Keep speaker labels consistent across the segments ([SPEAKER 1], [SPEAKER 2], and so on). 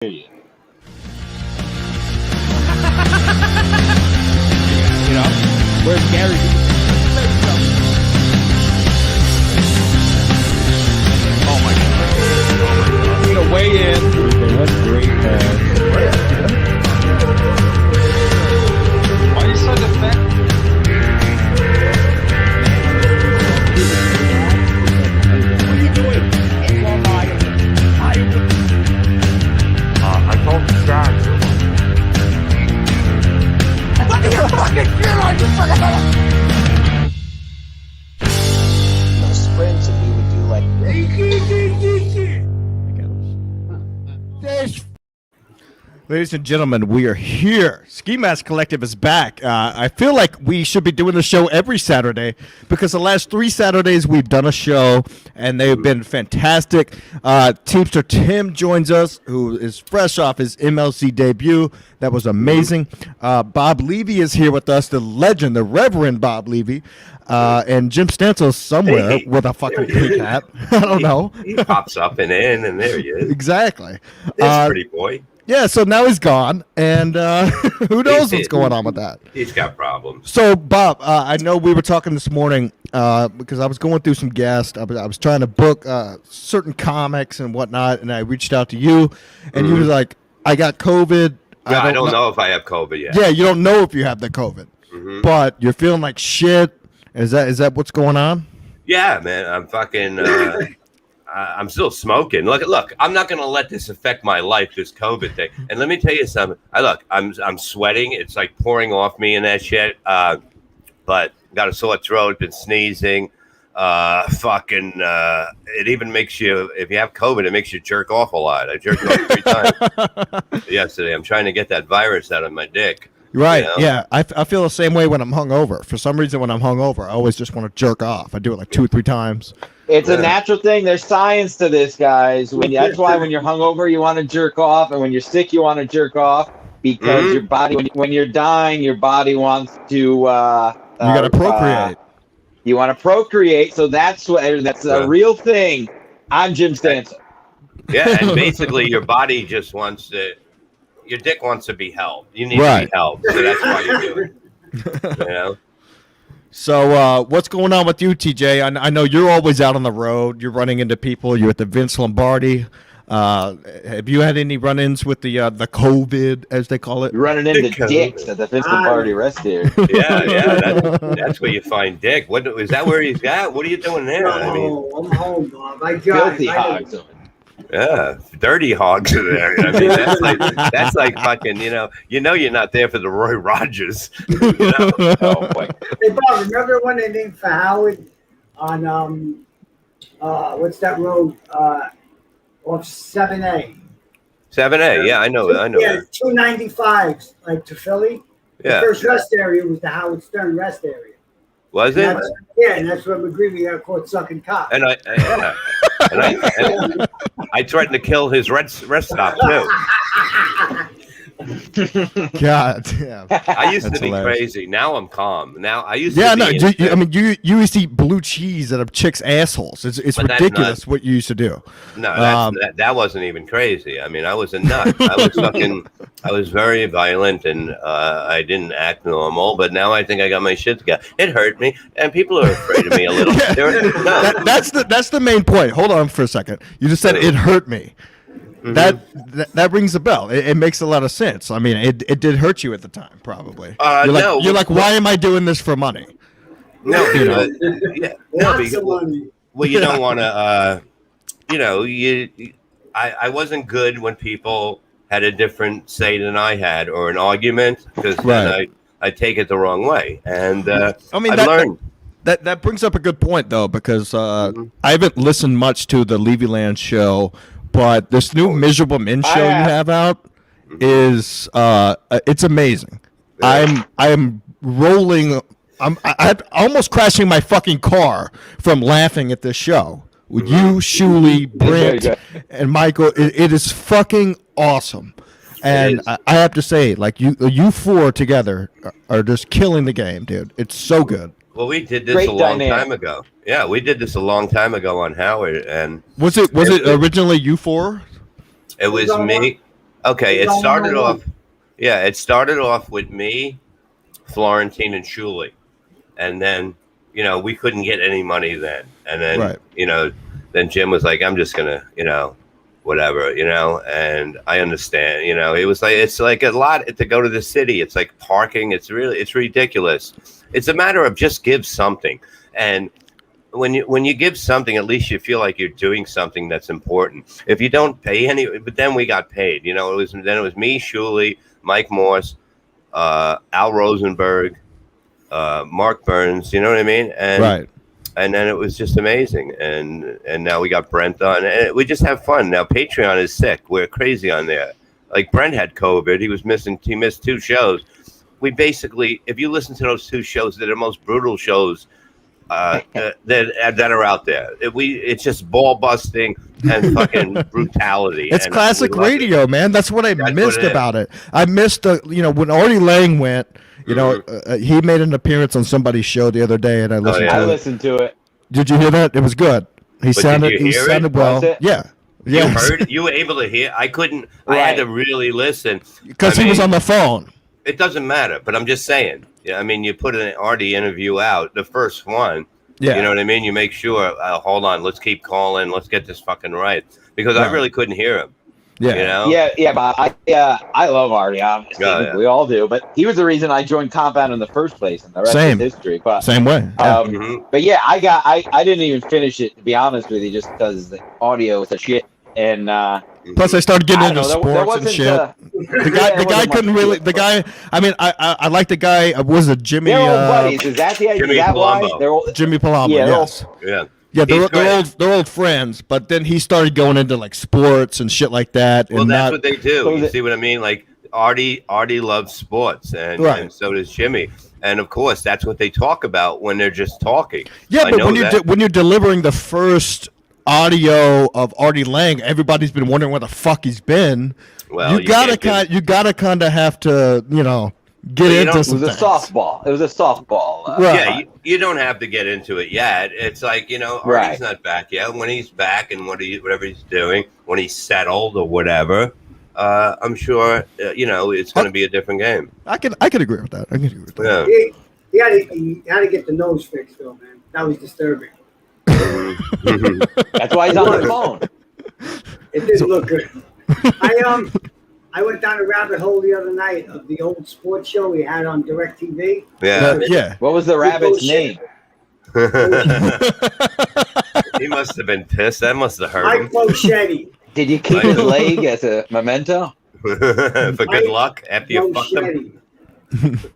[SPEAKER 1] hear you.
[SPEAKER 2] You know, where's Gary?
[SPEAKER 1] Oh my god.
[SPEAKER 2] You know, weigh in.
[SPEAKER 1] That's great. Why are you so defensive?
[SPEAKER 2] What are you doing?
[SPEAKER 1] I told the guys.
[SPEAKER 2] What are you fucking feeling? You fucking
[SPEAKER 3] No sprints, and we would do like.
[SPEAKER 2] Ladies and gentlemen, we are here. Ski Mask Collective is back. I feel like we should be doing the show every Saturday because the last 3 Saturdays we've done a show and they've been fantastic. Teamster Tim joins us, who is fresh off his MLC debut. That was amazing. Bob Levy is here with us, the legend, the Reverend Bob Levy. And Jim Stancil somewhere with a fucking pink hat. I don't know.
[SPEAKER 4] He pops up and in, and there he is.
[SPEAKER 2] Exactly.
[SPEAKER 4] This pretty boy.
[SPEAKER 2] Yeah, so now he's gone, and who knows what's going on with that.
[SPEAKER 4] He's got problems.
[SPEAKER 2] So, Bob, I know we were talking this morning because I was going through some guests. I was trying to book certain comics and whatnot, and I reached out to you, and you was like, I got COVID.
[SPEAKER 4] Yeah, I don't know if I have COVID yet.
[SPEAKER 2] Yeah, you don't know if you have the COVID, but you're feeling like shit. Is that what's going on?
[SPEAKER 4] Yeah, man, I'm fucking... I'm still smoking. Look, I'm not going to let this affect my life, this COVID thing. And let me tell you something. I'm sweating. It's like pouring off me and that shit. But got a sore throat, been sneezing. It even makes you, if you have COVID, it makes you jerk off a lot. I jerked off 3 times yesterday. I'm trying to get that virus out of my dick.
[SPEAKER 2] Right,
[SPEAKER 4] you know?
[SPEAKER 2] yeah. I feel the same way when I'm hungover. For some reason, when I'm hungover, I always just want to jerk off. I do it like 2 or 3 times.
[SPEAKER 3] It's a natural thing. There's science to this, guys. That's why when you're hungover, you want to jerk off, and when you're sick, you want to jerk off because your body, when you're dying, your body wants to. You
[SPEAKER 2] got to procreate.
[SPEAKER 3] You want to procreate, so that's a real thing. I'm Jim Stancil.
[SPEAKER 4] Yeah, and basically, your body just wants to. Your dick wants to be held. You need to be held, so that's why you do it. You know.
[SPEAKER 2] So what's going on with you, TJ? I know you're always out on the road. You're running into people. You're at the Vince Lombardi. Have you had any run-ins with the COVID, as they call it?
[SPEAKER 3] You're running into dicks at the Vince Lombardi rest area.
[SPEAKER 4] Yeah. That's where you find Dick. What is that? Where he's at? What are you doing there?
[SPEAKER 5] No, I'm home, Bob. I got
[SPEAKER 3] Filthy hogs.
[SPEAKER 4] Yeah, dirty hogs are there. I mean, that's like fucking. You know, you're not there for the Roy Rogers. You know? Oh boy.
[SPEAKER 5] Hey, Bob, remember when they named for Howard on what's that road off 7A?
[SPEAKER 4] 7A, yeah, I know.
[SPEAKER 5] Yeah, 295s, like to Philly.
[SPEAKER 4] Yeah.
[SPEAKER 5] The first rest area was the Howard Stern rest area.
[SPEAKER 4] Was it?
[SPEAKER 5] And that's where McGreevy got caught sucking cock.
[SPEAKER 4] And I threatened to kill his rest stop too.
[SPEAKER 2] God damn.
[SPEAKER 4] I used to be
[SPEAKER 2] hilarious.
[SPEAKER 4] Crazy. Now I'm calm. Now I used
[SPEAKER 2] Yeah,
[SPEAKER 4] to be.
[SPEAKER 2] no. I mean, you used to eat blue cheese out of chicks' assholes. It's ridiculous what you used to do.
[SPEAKER 4] No, that wasn't even crazy. I mean, I was a nut. I was very violent, and I didn't act normal. But now I think I got my shit together. It hurt me, and people are afraid of me a little.
[SPEAKER 2] That's the main point. Hold on for a second. You just said it hurt me. That rings a bell. It makes a lot of sense. I mean, it did hurt you at the time, probably. You're like, why am I doing this for money?
[SPEAKER 4] No,
[SPEAKER 5] Lots of money.
[SPEAKER 4] Well, you don't want to. I wasn't good when people had a different say than I had, or an argument, because then I take it the wrong way. And I mean, I learned.
[SPEAKER 2] That brings up a good point, though, because I haven't listened much to the Levyland show. But this new Miserable Men show you have out is it's amazing. I'm rolling. I'm almost crashing my fucking car from laughing at this show with you, Shuley, Brent, and Michael. It is fucking awesome. And I have to say, like you 4 together are just killing the game, dude. It's so good.
[SPEAKER 4] Well, we did this a long time ago. Yeah, we did this a long time ago on Howard, and
[SPEAKER 2] was it originally you 4?
[SPEAKER 4] It was me. Okay,
[SPEAKER 5] It
[SPEAKER 4] it
[SPEAKER 5] was all
[SPEAKER 4] started
[SPEAKER 5] one-on-one.
[SPEAKER 4] off. Yeah, it started off with me, Florentine, and Shuley, and then we couldn't get any money then, and then
[SPEAKER 2] Right.
[SPEAKER 4] then Jim was like, I'm just gonna whatever, and I understand, it was like it's like a lot to go to the city. It's like parking. It's ridiculous. It's a matter of just give something, and when you give something, at least you feel like you're doing something that's important. If you don't pay but then we got paid. It was me, Shuley, Mike Morse, Al Rosenberg, Mark Burns. You know what I mean? And
[SPEAKER 2] Right.
[SPEAKER 4] and then it was just amazing. And now we got Brent on, and we just have fun. Now Patreon is sick. We're crazy on there. Like Brent had COVID. He missed 2 shows. We basically, if you listen to those 2 shows, they're the most brutal shows that are out there. It's just ball busting and fucking brutality.
[SPEAKER 2] It's
[SPEAKER 4] and
[SPEAKER 2] classic radio, man. That's what I missed
[SPEAKER 4] what it
[SPEAKER 2] about it. I missed when Artie Lang went. He made an appearance on somebody's show the other day, and I listened.
[SPEAKER 4] yeah.
[SPEAKER 3] I
[SPEAKER 2] to it.
[SPEAKER 3] listened to it.
[SPEAKER 2] Did you hear that? It was good. He sounded well.
[SPEAKER 3] Was it?
[SPEAKER 2] Yeah.
[SPEAKER 4] You
[SPEAKER 2] Yes.
[SPEAKER 4] heard it? You were able to hear? I couldn't. I had to really listen
[SPEAKER 2] Because
[SPEAKER 4] I
[SPEAKER 2] he was
[SPEAKER 4] mean,
[SPEAKER 2] on the phone.
[SPEAKER 4] It doesn't matter, but I'm just saying. Yeah, I mean, you put an Artie interview out, the first one.
[SPEAKER 2] Yeah.
[SPEAKER 4] You know what I mean? You make sure. Hold on, let's keep calling. Let's get this fucking right, because I
[SPEAKER 2] Right.
[SPEAKER 4] really couldn't hear him.
[SPEAKER 2] Yeah.
[SPEAKER 4] You know?
[SPEAKER 3] Yeah, but I love Artie, obviously.
[SPEAKER 4] Yeah.
[SPEAKER 3] We all do. But he was the reason I joined Compound in the first place, and the rest
[SPEAKER 2] Same.
[SPEAKER 3] is history. But
[SPEAKER 2] Same way. Yeah.
[SPEAKER 3] But yeah, I didn't even finish it, to be honest with you, just because the audio was a shit. And
[SPEAKER 2] Plus, I started getting
[SPEAKER 3] I
[SPEAKER 2] into
[SPEAKER 3] don't know, there
[SPEAKER 2] sports and
[SPEAKER 3] wasn't,
[SPEAKER 2] shit. The
[SPEAKER 3] yeah,
[SPEAKER 2] guy
[SPEAKER 3] it wasn't
[SPEAKER 2] couldn't
[SPEAKER 3] much
[SPEAKER 2] really.
[SPEAKER 3] to it,
[SPEAKER 2] The guy. I mean, I like the guy. Was it Jimmy?
[SPEAKER 3] they're old buddies. Is that the
[SPEAKER 4] Jimmy
[SPEAKER 3] is that why?
[SPEAKER 4] Palumbo.
[SPEAKER 3] They're old,
[SPEAKER 2] Jimmy Palumbo.
[SPEAKER 3] Yeah, they're
[SPEAKER 2] Yes.
[SPEAKER 4] Yeah.
[SPEAKER 2] Yeah,
[SPEAKER 4] He's great.
[SPEAKER 2] they're old friends, but then he started going into like sports and shit like that.
[SPEAKER 4] Well,
[SPEAKER 2] and
[SPEAKER 4] that's
[SPEAKER 2] not,
[SPEAKER 4] what they do.
[SPEAKER 3] So
[SPEAKER 4] You see what I mean? Like Artie loves sports, and
[SPEAKER 2] Right.
[SPEAKER 4] so does Jimmy. And of course, that's what they talk about when they're just talking.
[SPEAKER 2] yeah,
[SPEAKER 4] I
[SPEAKER 2] but
[SPEAKER 4] know
[SPEAKER 2] when
[SPEAKER 4] that.
[SPEAKER 2] you're delivering the first audio of Artie Lang, everybody's been wondering where the fuck he's been.
[SPEAKER 4] Well,
[SPEAKER 2] you gotta
[SPEAKER 4] can't
[SPEAKER 2] kind of have to get
[SPEAKER 4] you
[SPEAKER 2] into
[SPEAKER 4] don't-
[SPEAKER 2] some
[SPEAKER 3] it was a
[SPEAKER 2] things.
[SPEAKER 3] softball. It was a softball.
[SPEAKER 2] Right.
[SPEAKER 4] Yeah, you don't have to get into it yet. It's like, Artie's
[SPEAKER 3] Right.
[SPEAKER 4] not back yet. When he's back and whatever he's doing, when he's settled or whatever, I'm sure, it's going to be a different game.
[SPEAKER 2] I can agree with that. I can agree with that.
[SPEAKER 4] Yeah.
[SPEAKER 5] He had to get the nose fixed, though, man. That was disturbing.
[SPEAKER 3] That's why he's on the phone.
[SPEAKER 5] It didn't look good. I went down a rabbit hole the other night of the old sports show we had on DirecTV.
[SPEAKER 4] Yeah.
[SPEAKER 2] Yeah.
[SPEAKER 3] What was the rabbit's
[SPEAKER 5] bullshit.
[SPEAKER 3] name?
[SPEAKER 4] He must have been pissed. That must have hurt
[SPEAKER 5] Mike
[SPEAKER 4] him.
[SPEAKER 5] Moschetti.
[SPEAKER 3] Did you keep his leg as a memento?
[SPEAKER 4] For good luck after you fucked him.
[SPEAKER 5] Moschetti.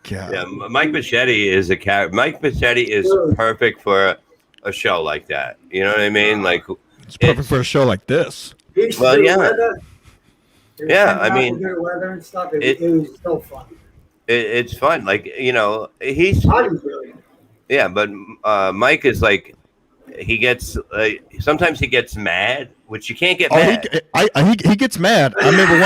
[SPEAKER 2] God.
[SPEAKER 4] Yeah, Mike Machete is a character. Mike Machete is perfect for a show like that. You know what I mean? Like,
[SPEAKER 2] It's perfect for a show like this.
[SPEAKER 5] He used to
[SPEAKER 4] Well,
[SPEAKER 5] do
[SPEAKER 4] yeah.
[SPEAKER 5] weather. There was
[SPEAKER 4] Yeah,
[SPEAKER 5] 10,000
[SPEAKER 4] I mean,
[SPEAKER 5] good weather and stuff.
[SPEAKER 4] it-
[SPEAKER 5] It was so fun.
[SPEAKER 4] it's fun. Like, he's
[SPEAKER 5] Artie's brilliant.
[SPEAKER 4] yeah, but Mike is like, he gets sometimes he gets mad, which you can't get mad.
[SPEAKER 2] He gets mad. I remember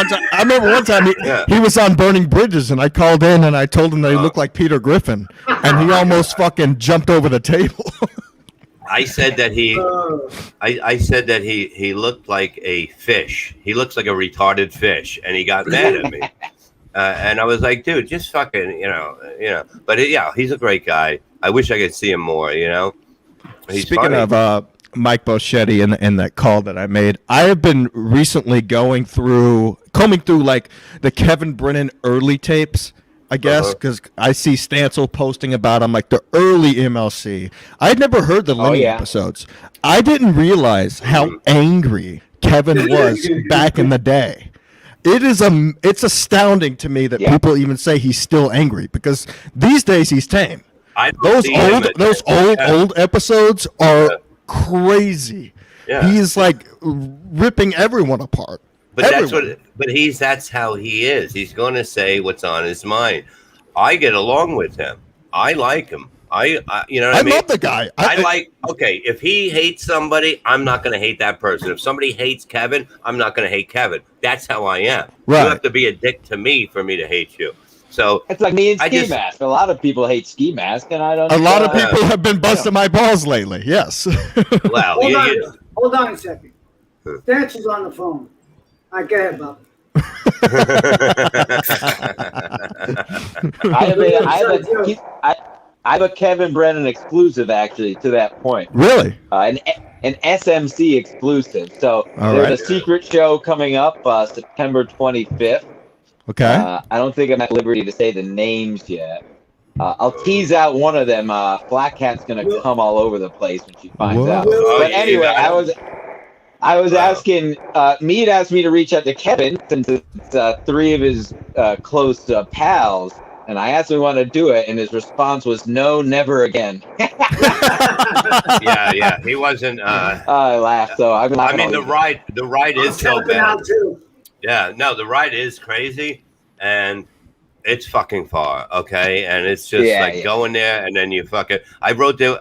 [SPEAKER 2] one time
[SPEAKER 4] Yeah.
[SPEAKER 2] he was on Burning Bridges, and I called in and I told him that he looked like Peter Griffin, and he almost fucking jumped over the table.
[SPEAKER 4] I said that he
[SPEAKER 5] Uh,
[SPEAKER 4] I said that he looked like a fish. He looks like a retarded fish, and he got mad at me. And I was like, dude, just fucking, But yeah, he's a great guy. I wish I could see him more. He's
[SPEAKER 2] Speaking
[SPEAKER 4] funny.
[SPEAKER 2] of Mike Boschetti and that call that I made, I have been recently combing through like the Kevin Brennan early tapes, I guess, because I see Stancil posting about him, like the early MLC. I had never heard the Lenny episodes. I didn't realize how angry Kevin was back in the day. It's astounding to me that people even say he's still angry, because these days he's tame. Those old episodes are crazy.
[SPEAKER 4] Yeah.
[SPEAKER 2] He's like ripping everyone apart.
[SPEAKER 4] But that's how he is. He's going to say what's on his mind. I get along with him. I like him. I you know what I mean?
[SPEAKER 2] love the guy.
[SPEAKER 4] If he hates somebody, I'm not going to hate that person. If somebody hates Kevin, I'm not going to hate Kevin. That's how I am.
[SPEAKER 2] Right.
[SPEAKER 4] You have to be a dick to me for me to hate you. So
[SPEAKER 3] It's like me and
[SPEAKER 4] I
[SPEAKER 3] Ski
[SPEAKER 4] just-
[SPEAKER 3] Mask. A lot of people hate Ski Mask, and I don't.
[SPEAKER 2] A lot of people have been busting my balls lately. Yes.
[SPEAKER 4] well,
[SPEAKER 5] hold on a second. Stancil's on the phone. All right, go ahead, Bob.
[SPEAKER 3] I have a Kevin Brennan exclusive actually to that point.
[SPEAKER 2] Really?
[SPEAKER 3] An SMC exclusive. So
[SPEAKER 2] All
[SPEAKER 3] there's
[SPEAKER 2] right.
[SPEAKER 3] a secret show coming up September 25th.
[SPEAKER 2] Okay.
[SPEAKER 3] I don't think I'm at liberty to say the names yet. I'll tease out one of them. Black Cat's gonna come all over the place when she finds
[SPEAKER 2] Whoa.
[SPEAKER 3] out.
[SPEAKER 4] Oh,
[SPEAKER 3] But
[SPEAKER 4] yeah,
[SPEAKER 3] anyway, I was
[SPEAKER 4] Wow.
[SPEAKER 3] asking. Mead asked me to reach out to Kevin since it's three of his close pals, and I asked him if he wanted to do it, and his response was no, never again.
[SPEAKER 4] Yeah, he wasn't.
[SPEAKER 3] I laughed. So I've been
[SPEAKER 4] I
[SPEAKER 3] laughing
[SPEAKER 4] mean,
[SPEAKER 3] all
[SPEAKER 4] the ride
[SPEAKER 5] I'm
[SPEAKER 4] is so
[SPEAKER 5] helping
[SPEAKER 4] bad.
[SPEAKER 5] out too.
[SPEAKER 4] Yeah, no, the ride is crazy, and it's fucking far. Okay, and it's just
[SPEAKER 3] Yeah.
[SPEAKER 4] going there, and then you fucking. I rode there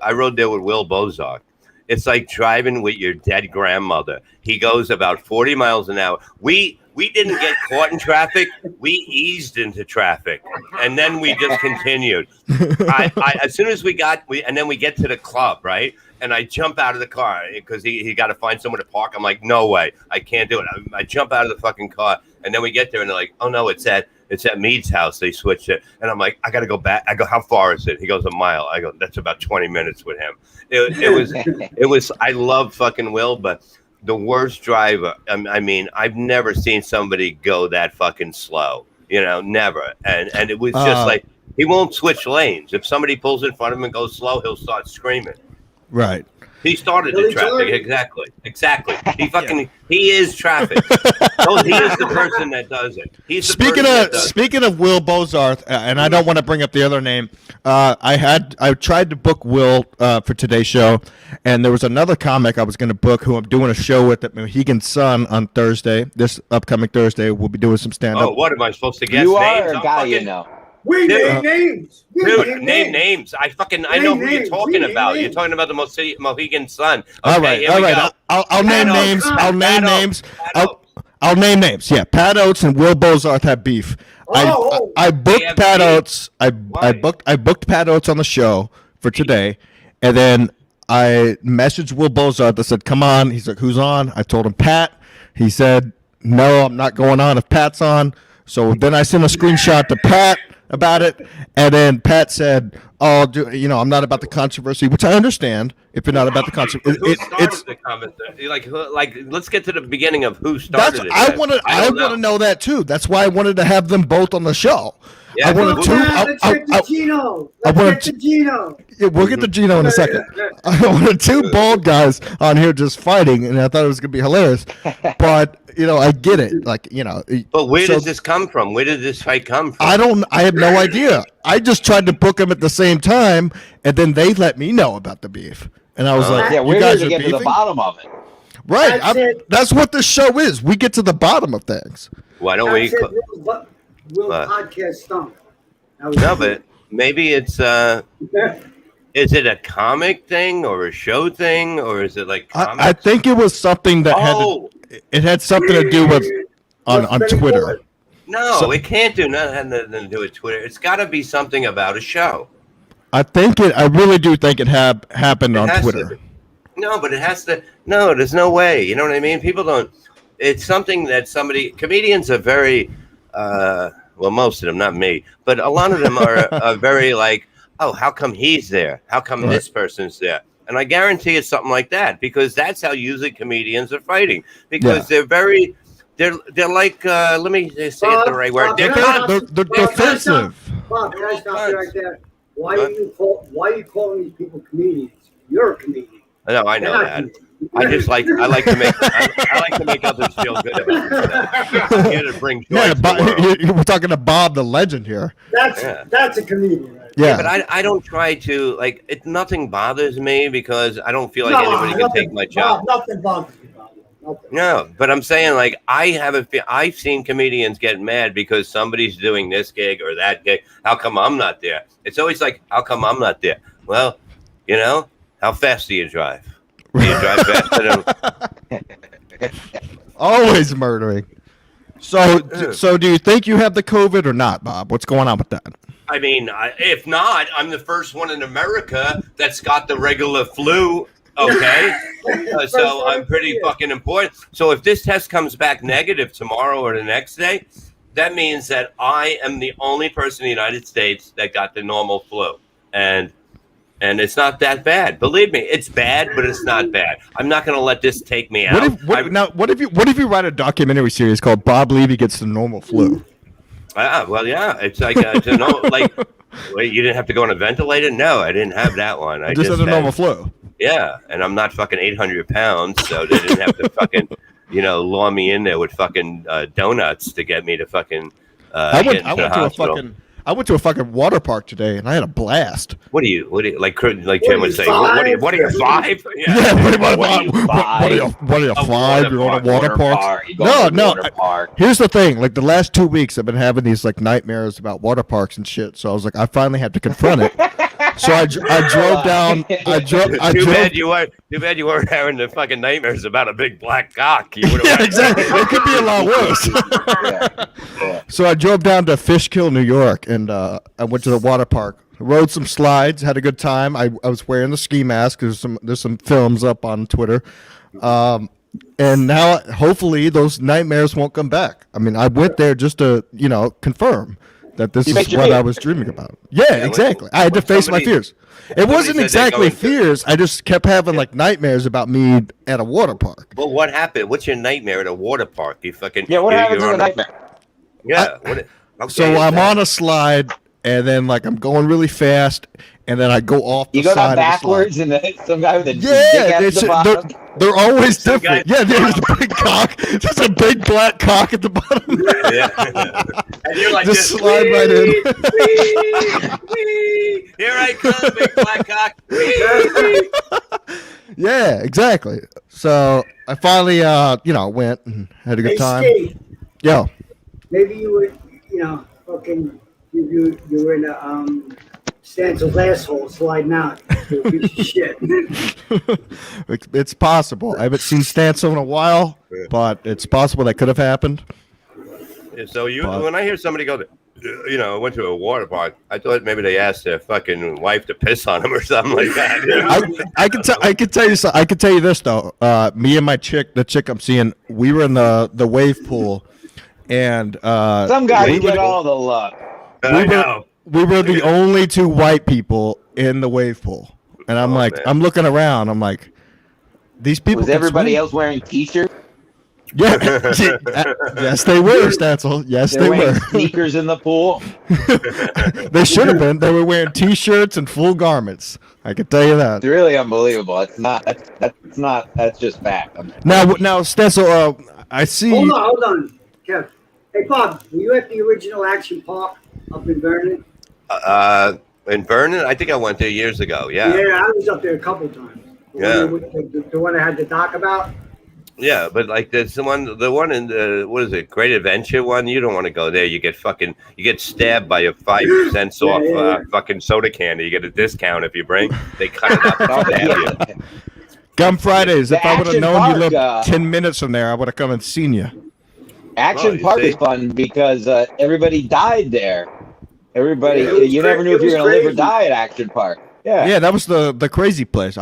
[SPEAKER 4] with Will Bozarth. It's like driving with your dead grandmother. He goes about 40 miles an hour. We didn't get caught in traffic. We eased into traffic, and then we just continued. I as soon as we get to the club, right? And I jump out of the car because he got to find somewhere to park. I'm like, no way, I can't do it. I jump out of the fucking car, and then we get there, and they're like, oh no, it's at Mead's house. They switched it, and I'm like, I got to go back. I go, how far is it? He goes, a mile. I go, that's about 20 minutes with him. It was. I love fucking Will, but the worst driver. I mean, I've never seen somebody go that fucking slow. Never. And it was just like he won't switch lanes. If somebody pulls in front of him and goes slow, he'll start screaming.
[SPEAKER 2] Right.
[SPEAKER 4] He started the traffic. Exactly. He is traffic. He is the person that does it.
[SPEAKER 2] Speaking of Will Bozarth, and I don't want to bring up the other name. I tried to book Will for today's show, and there was another comic I was going to book who I'm doing a show with at Mohegan Sun on Thursday. This upcoming Thursday, we'll be doing some stand up.
[SPEAKER 4] Oh, what am I supposed to guess?
[SPEAKER 3] You
[SPEAKER 4] names?
[SPEAKER 3] are a guy you know.
[SPEAKER 5] We name names.
[SPEAKER 4] Dude, name names. I know who you're talking about. You're talking about the Mohegan Sun. Okay,
[SPEAKER 2] All right. I'll name names. I'll name names. Yeah, Pat Oates and Will Bozarth have beef. I booked Pat Oates. I booked Pat Oates on the show for today, and then I messaged Will Bozarth. I said, "Come on." He's like, "Who's on?" I told him Pat. He said, "No, I'm not going on if Pat's on." So then I sent a screenshot to Pat about it, and then Pat said, "Oh, I'm not about the controversy," which I understand. If you're not about the controversy,
[SPEAKER 4] it's the conversation. Like, let's get to the beginning of who started it.
[SPEAKER 2] I want to know that too. That's why I wanted to have them both on the show.
[SPEAKER 4] Yeah,
[SPEAKER 2] I wanted two.
[SPEAKER 5] Let's get to Gino.
[SPEAKER 2] Yeah, we'll get to Gino in a second. I wanted two bald guys on here just fighting, and I thought it was gonna be hilarious. But I get it.
[SPEAKER 4] But where does this come from? Where did this fight come from?
[SPEAKER 2] I have no idea. I just tried to book them at the same time, and then they let me know about the beef, and I was like,
[SPEAKER 3] "Yeah,
[SPEAKER 2] you
[SPEAKER 3] we're
[SPEAKER 2] guys
[SPEAKER 3] going to
[SPEAKER 2] are
[SPEAKER 3] get to the bottom of it."
[SPEAKER 2] Right. That's what this show is. We get to the bottom of things.
[SPEAKER 4] Why don't we?
[SPEAKER 5] Will podcast stunk.
[SPEAKER 4] No, but maybe it's. Is it a comic thing or a show thing or is it like comics?
[SPEAKER 2] I think it was something that had something to do with on Twitter.
[SPEAKER 4] No, it can't do nothing to do with Twitter. It's got to be something about a show.
[SPEAKER 2] I really do think it happened on Twitter.
[SPEAKER 4] No, but it has to. No, there's no way. You know what I mean? People don't. It's something that comedians are very. Well, most of them, not me, but a lot of them are very like, oh, how come he's there? How come this person's there? And I guarantee it's something like that because that's how usually comedians are fighting because they're very, they're like, let me say it the right word. They're
[SPEAKER 2] defensive.
[SPEAKER 5] Bob, can I stop you right there? Why are you calling these people comedians? You're a comedian.
[SPEAKER 4] No, I know that. I like to make others feel good about it. I'm here to bring joy to the world.
[SPEAKER 2] We're talking to Bob the legend here.
[SPEAKER 5] That's a comedian. Right?
[SPEAKER 2] Yeah,
[SPEAKER 4] but I don't try to nothing bothers me because I don't feel like anybody can take my job.
[SPEAKER 5] Nothing bothers me.
[SPEAKER 4] No, but I'm saying I've seen comedians get mad because somebody's doing this gig or that gig. How come I'm not there? It's always like, how come I'm not there? Well, how fast do you drive? Do you drive faster than...
[SPEAKER 2] Always murdering. So do you think you have the COVID or not, Bob? What's going on with that?
[SPEAKER 4] I mean, if not, I'm the first one in America that's got the regular flu Okay. So I'm pretty fucking important. So if this test comes back negative tomorrow or the next day, that means that I am the only person in the United States that got the normal flu. And it's not that bad. Believe me, it's bad, but it's not bad. I'm not going to let this take me out.
[SPEAKER 2] What if you write a documentary series called Bob Levy Gets the Normal Flu?
[SPEAKER 4] Well, yeah, it's like to know, like, wait, you didn't have to go on a ventilator? No, I didn't have that one. I
[SPEAKER 2] just had a normal flu.
[SPEAKER 4] Yeah, and I'm not fucking 800 pounds, so they didn't have to fucking, lure me in there with fucking donuts to get me to fucking.
[SPEAKER 2] I went to a fucking water park today, and I had a blast.
[SPEAKER 4] What do you like Jim would say? What are you 5?
[SPEAKER 2] Yeah, what are you 5? You're on a water park? No. Here's the thing: like the last 2 weeks, I've been having these like nightmares about water parks and shit. So I was like, I finally had to confront it. So I drove down. Too bad you weren't having the fucking nightmares about a big black cock. Yeah, exactly. It could be a lot worse. So I drove down to Fishkill, New York, and I went to the water park. Rode some slides, had a good time. I was wearing the ski mask. There's some films up on Twitter, and now hopefully those nightmares won't come back. I mean, I went there just to confirm that this is what I was dreaming about. Yeah, exactly. I had to face my fears. It wasn't exactly fears. I just kept having like nightmares about me at a water park.
[SPEAKER 4] Well, what happened? What's your nightmare at a water park? You fucking
[SPEAKER 3] what happens in a nightmare?
[SPEAKER 4] Yeah.
[SPEAKER 2] So I'm on a slide, and then like I'm going really fast, and then I go off the side.
[SPEAKER 3] You go down backwards, and then some guy with a dick at the bottom.
[SPEAKER 2] They're always different. Yeah, there's a big cock. Just a big black cock at the bottom.
[SPEAKER 4] Yeah. And you're like,
[SPEAKER 2] just slide right in.
[SPEAKER 4] Here I come, big black cock.
[SPEAKER 2] Yeah, exactly. So I finally, went and had a good time.
[SPEAKER 5] Steve,
[SPEAKER 2] Yo.
[SPEAKER 5] maybe you would, fucking, you were in a Stancil's asshole sliding out. Shit.
[SPEAKER 2] It's possible. I haven't seen Stancil in a while, but it's possible that could have happened.
[SPEAKER 4] Yeah, so when I hear somebody go, went to a water park, I thought maybe they asked their fucking wife to piss on them or something like that.
[SPEAKER 2] I can tell you something. I can tell you this though. Me and the chick I'm seeing, we were in the wave pool, and
[SPEAKER 3] some guys get all the luck.
[SPEAKER 2] We were the only 2 white people in the wave pool, and I'm man. I'm looking around. I'm like, these people.
[SPEAKER 3] Was everybody else wearing T-shirts?
[SPEAKER 2] Yeah, yes, they were, Stancil. Yes, they were.
[SPEAKER 3] Sneakers in the pool.
[SPEAKER 2] They should have been. They were wearing T-shirts and full garments. I can tell you that.
[SPEAKER 3] It's really unbelievable. It's not. That's not. That's just fact.
[SPEAKER 2] Now, Stancil, I see.
[SPEAKER 5] Hold on, Kev. Hey, Bob, were you at the original Action Park up in Vernon?
[SPEAKER 4] In Vernon, I think I went there years ago. Yeah.
[SPEAKER 5] Yeah, I was up there a couple of times. The one I had to talk about.
[SPEAKER 4] Yeah, but like there's the one in the what is it, Great Adventure one? You don't want to go there. You get stabbed by a 5% off fucking soda candy. You get a discount if you bring. They cut it up and stab you.
[SPEAKER 2] Gum Fridays. If I would have known you lived 10 minutes from there, I would have come and seen you.
[SPEAKER 3] Action Park is fun because everybody died there. Everybody, you never knew if you were going to live or die at Action Park. Yeah.
[SPEAKER 2] Yeah, that was the crazy place.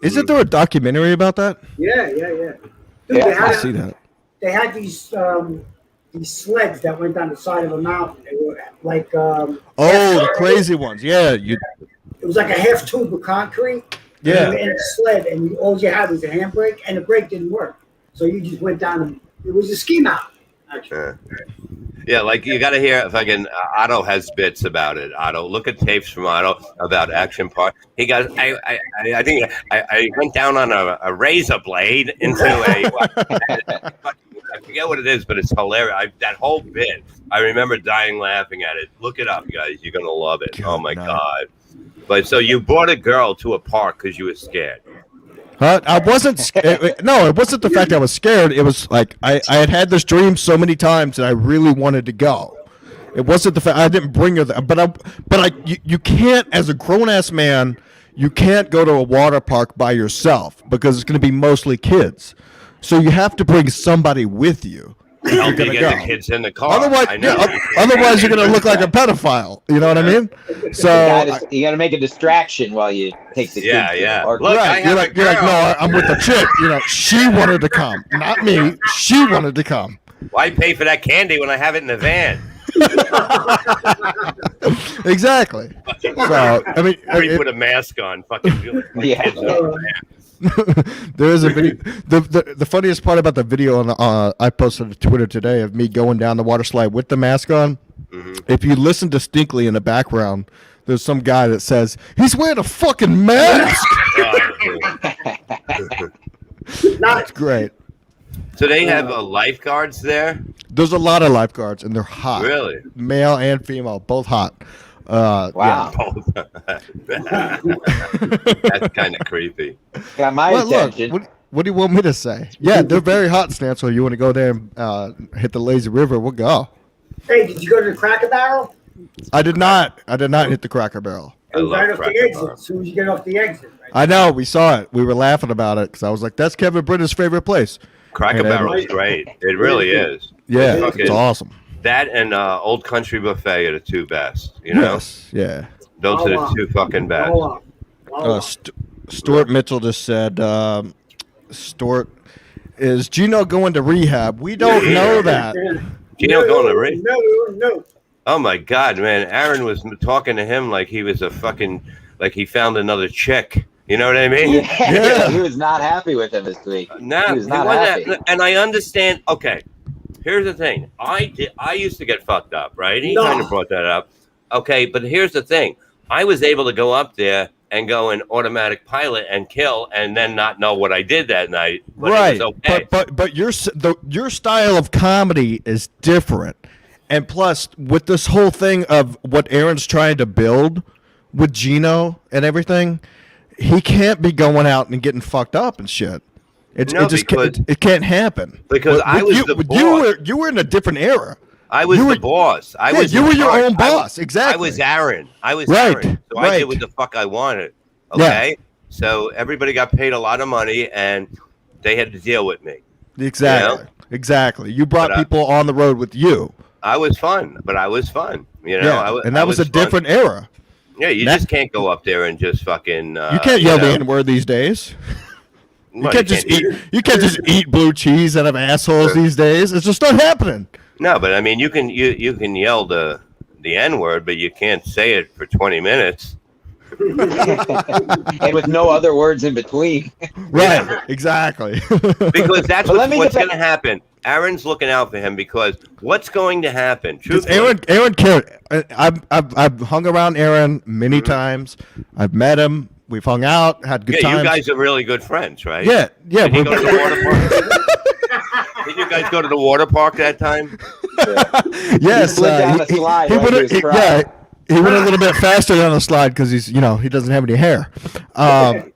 [SPEAKER 2] Isn't there a documentary about that?
[SPEAKER 5] Yeah. Dude,
[SPEAKER 3] Yeah,
[SPEAKER 5] I
[SPEAKER 2] see that.
[SPEAKER 5] They had these sleds that went down the side of a mountain. They were like
[SPEAKER 2] the crazy ones. Yeah,
[SPEAKER 5] it was like a half tube of concrete.
[SPEAKER 2] Yeah,
[SPEAKER 5] and a sled, and all you had was a handbrake, and the brake didn't work. So you just went down, and it was a ski mountain. Actually.
[SPEAKER 4] Yeah, like you got to hear fucking Otto has bits about it. Otto, look at tapes from Otto about Action Park. He goes, I think I went down on a razor blade into a. I forget what it is, but it's hilarious. That whole bit, I remember dying laughing at it. Look it up, guys. You're gonna love it. Oh my god! But so you brought a girl to a park because you were scared.
[SPEAKER 2] I wasn't. No, it wasn't the fact I was scared. It was like I had this dream so many times that I really wanted to go. It wasn't the fact I didn't bring her there, you can't, as a grown ass man, you can't go to a water park by yourself because it's going to be mostly kids. So you have to bring somebody with you.
[SPEAKER 4] Help
[SPEAKER 2] you're
[SPEAKER 4] me
[SPEAKER 2] gonna
[SPEAKER 4] get
[SPEAKER 2] go.
[SPEAKER 4] the kids in the car.
[SPEAKER 2] Otherwise,
[SPEAKER 4] I know.
[SPEAKER 2] otherwise you're gonna look like a pedophile. You know what I mean? So
[SPEAKER 3] You got to make a distraction while you take the
[SPEAKER 4] Yeah,
[SPEAKER 3] kids.
[SPEAKER 4] yeah.
[SPEAKER 3] To the park.
[SPEAKER 4] Look, I
[SPEAKER 2] right,
[SPEAKER 4] have
[SPEAKER 2] you're
[SPEAKER 4] a
[SPEAKER 2] like, no,
[SPEAKER 4] girl.
[SPEAKER 2] I'm with the chick. You know, she wanted to come, not me. She wanted to come.
[SPEAKER 4] Why pay for that candy when I have it in the van?
[SPEAKER 2] Exactly. So I mean,
[SPEAKER 4] Everybody put a mask on. Fucking
[SPEAKER 3] Yeah.
[SPEAKER 4] kids up.
[SPEAKER 2] there is a video. The funniest part about the video on I posted to Twitter today of me going down the water slide with the mask on.
[SPEAKER 4] Mm-hmm.
[SPEAKER 2] If you listen distinctly in the background, there's some guy that says he's wearing a fucking mask. That's great.
[SPEAKER 4] So they have lifeguards there?
[SPEAKER 2] There's a lot of lifeguards and they're hot.
[SPEAKER 4] Really?
[SPEAKER 2] Male and female, both hot.
[SPEAKER 3] Wow.
[SPEAKER 4] That's kind of creepy.
[SPEAKER 3] Got my
[SPEAKER 2] Well, look,
[SPEAKER 3] attention.
[SPEAKER 2] what do you want me to say? Yeah, they're very hot, Stancil. You want to go there and hit the lazy river? We'll go.
[SPEAKER 5] Hey, did you go to the Cracker Barrel?
[SPEAKER 2] I did not hit the Cracker Barrel.
[SPEAKER 4] I love
[SPEAKER 5] Right off
[SPEAKER 4] Cracker
[SPEAKER 5] the exit.
[SPEAKER 4] Barrel.
[SPEAKER 5] As soon as you get off the exit. Right?
[SPEAKER 2] I know. We saw it. We were laughing about it because I was like, "That's Kevin Britton's favorite place."
[SPEAKER 4] Cracker
[SPEAKER 2] And
[SPEAKER 4] Barrel is great. It really is.
[SPEAKER 2] Yeah,
[SPEAKER 4] Fucking-
[SPEAKER 2] it's awesome.
[SPEAKER 4] That and Old Country Buffet are the two best. You know,
[SPEAKER 2] Yes, yeah.
[SPEAKER 4] those are the two fucking best.
[SPEAKER 2] Stuart Mitchell just said, Stuart, is Gino going to rehab? We don't know that.
[SPEAKER 4] Gino going to ring?
[SPEAKER 5] No.
[SPEAKER 4] Oh my God, man! Aaron was talking to him like he was like he found another chick. You know what I mean?
[SPEAKER 3] Yeah. He was not happy with him this week.
[SPEAKER 4] No,
[SPEAKER 3] he was not
[SPEAKER 4] wasn't.
[SPEAKER 3] happy.
[SPEAKER 4] And I understand. Okay, here's the thing. I used to get fucked up, right? He kind of brought that up. Okay, but here's the thing. I was able to go up there and go in automatic pilot and kill, and then not know what I did that night. But
[SPEAKER 2] Right,
[SPEAKER 4] it was okay.
[SPEAKER 2] but your style of comedy is different, and plus with this whole thing of what Aaron's trying to build with Gino and everything, he can't be going out and getting fucked up and shit. It can't happen
[SPEAKER 4] Because I was the boss.
[SPEAKER 2] You were in a different era.
[SPEAKER 4] I was the boss.
[SPEAKER 2] You were your own boss. Exactly.
[SPEAKER 4] I was Aaron.
[SPEAKER 2] Right,
[SPEAKER 4] Aaron. So I
[SPEAKER 2] right.
[SPEAKER 4] did what the fuck I wanted. Okay. So everybody got paid a lot of money, and they had to deal with me.
[SPEAKER 2] Exactly.
[SPEAKER 4] You know?
[SPEAKER 2] Exactly. You brought
[SPEAKER 4] But,
[SPEAKER 2] people on the road with you.
[SPEAKER 4] I was fun, but I was fun. You know.
[SPEAKER 2] And that was a
[SPEAKER 4] fun.
[SPEAKER 2] different era.
[SPEAKER 4] Yeah, you just can't go up there and just fucking.
[SPEAKER 2] You can't yell the N-word these days. You can't just eat blue cheese out of assholes these days. It's just not happening.
[SPEAKER 4] No, but I mean, you can yell the N-word, but you can't say it for 20 minutes.
[SPEAKER 3] And with no other words in between.
[SPEAKER 2] Right. Exactly.
[SPEAKER 4] Because that's
[SPEAKER 3] But let me
[SPEAKER 4] what's
[SPEAKER 3] get
[SPEAKER 4] going to happen. Aaron's looking out for him because what's going to happen?
[SPEAKER 2] Aaron cared. I've hung around Aaron many times. I've met him. We've hung out, had good times.
[SPEAKER 4] You guys are really good friends, right?
[SPEAKER 2] Yeah.
[SPEAKER 4] Did you go to the water park? Did you guys go to the water park that time?
[SPEAKER 2] Yes.
[SPEAKER 3] He slid down the slide
[SPEAKER 2] he
[SPEAKER 3] while he was crying.
[SPEAKER 2] he went a little bit faster down the slide because he doesn't have any hair. But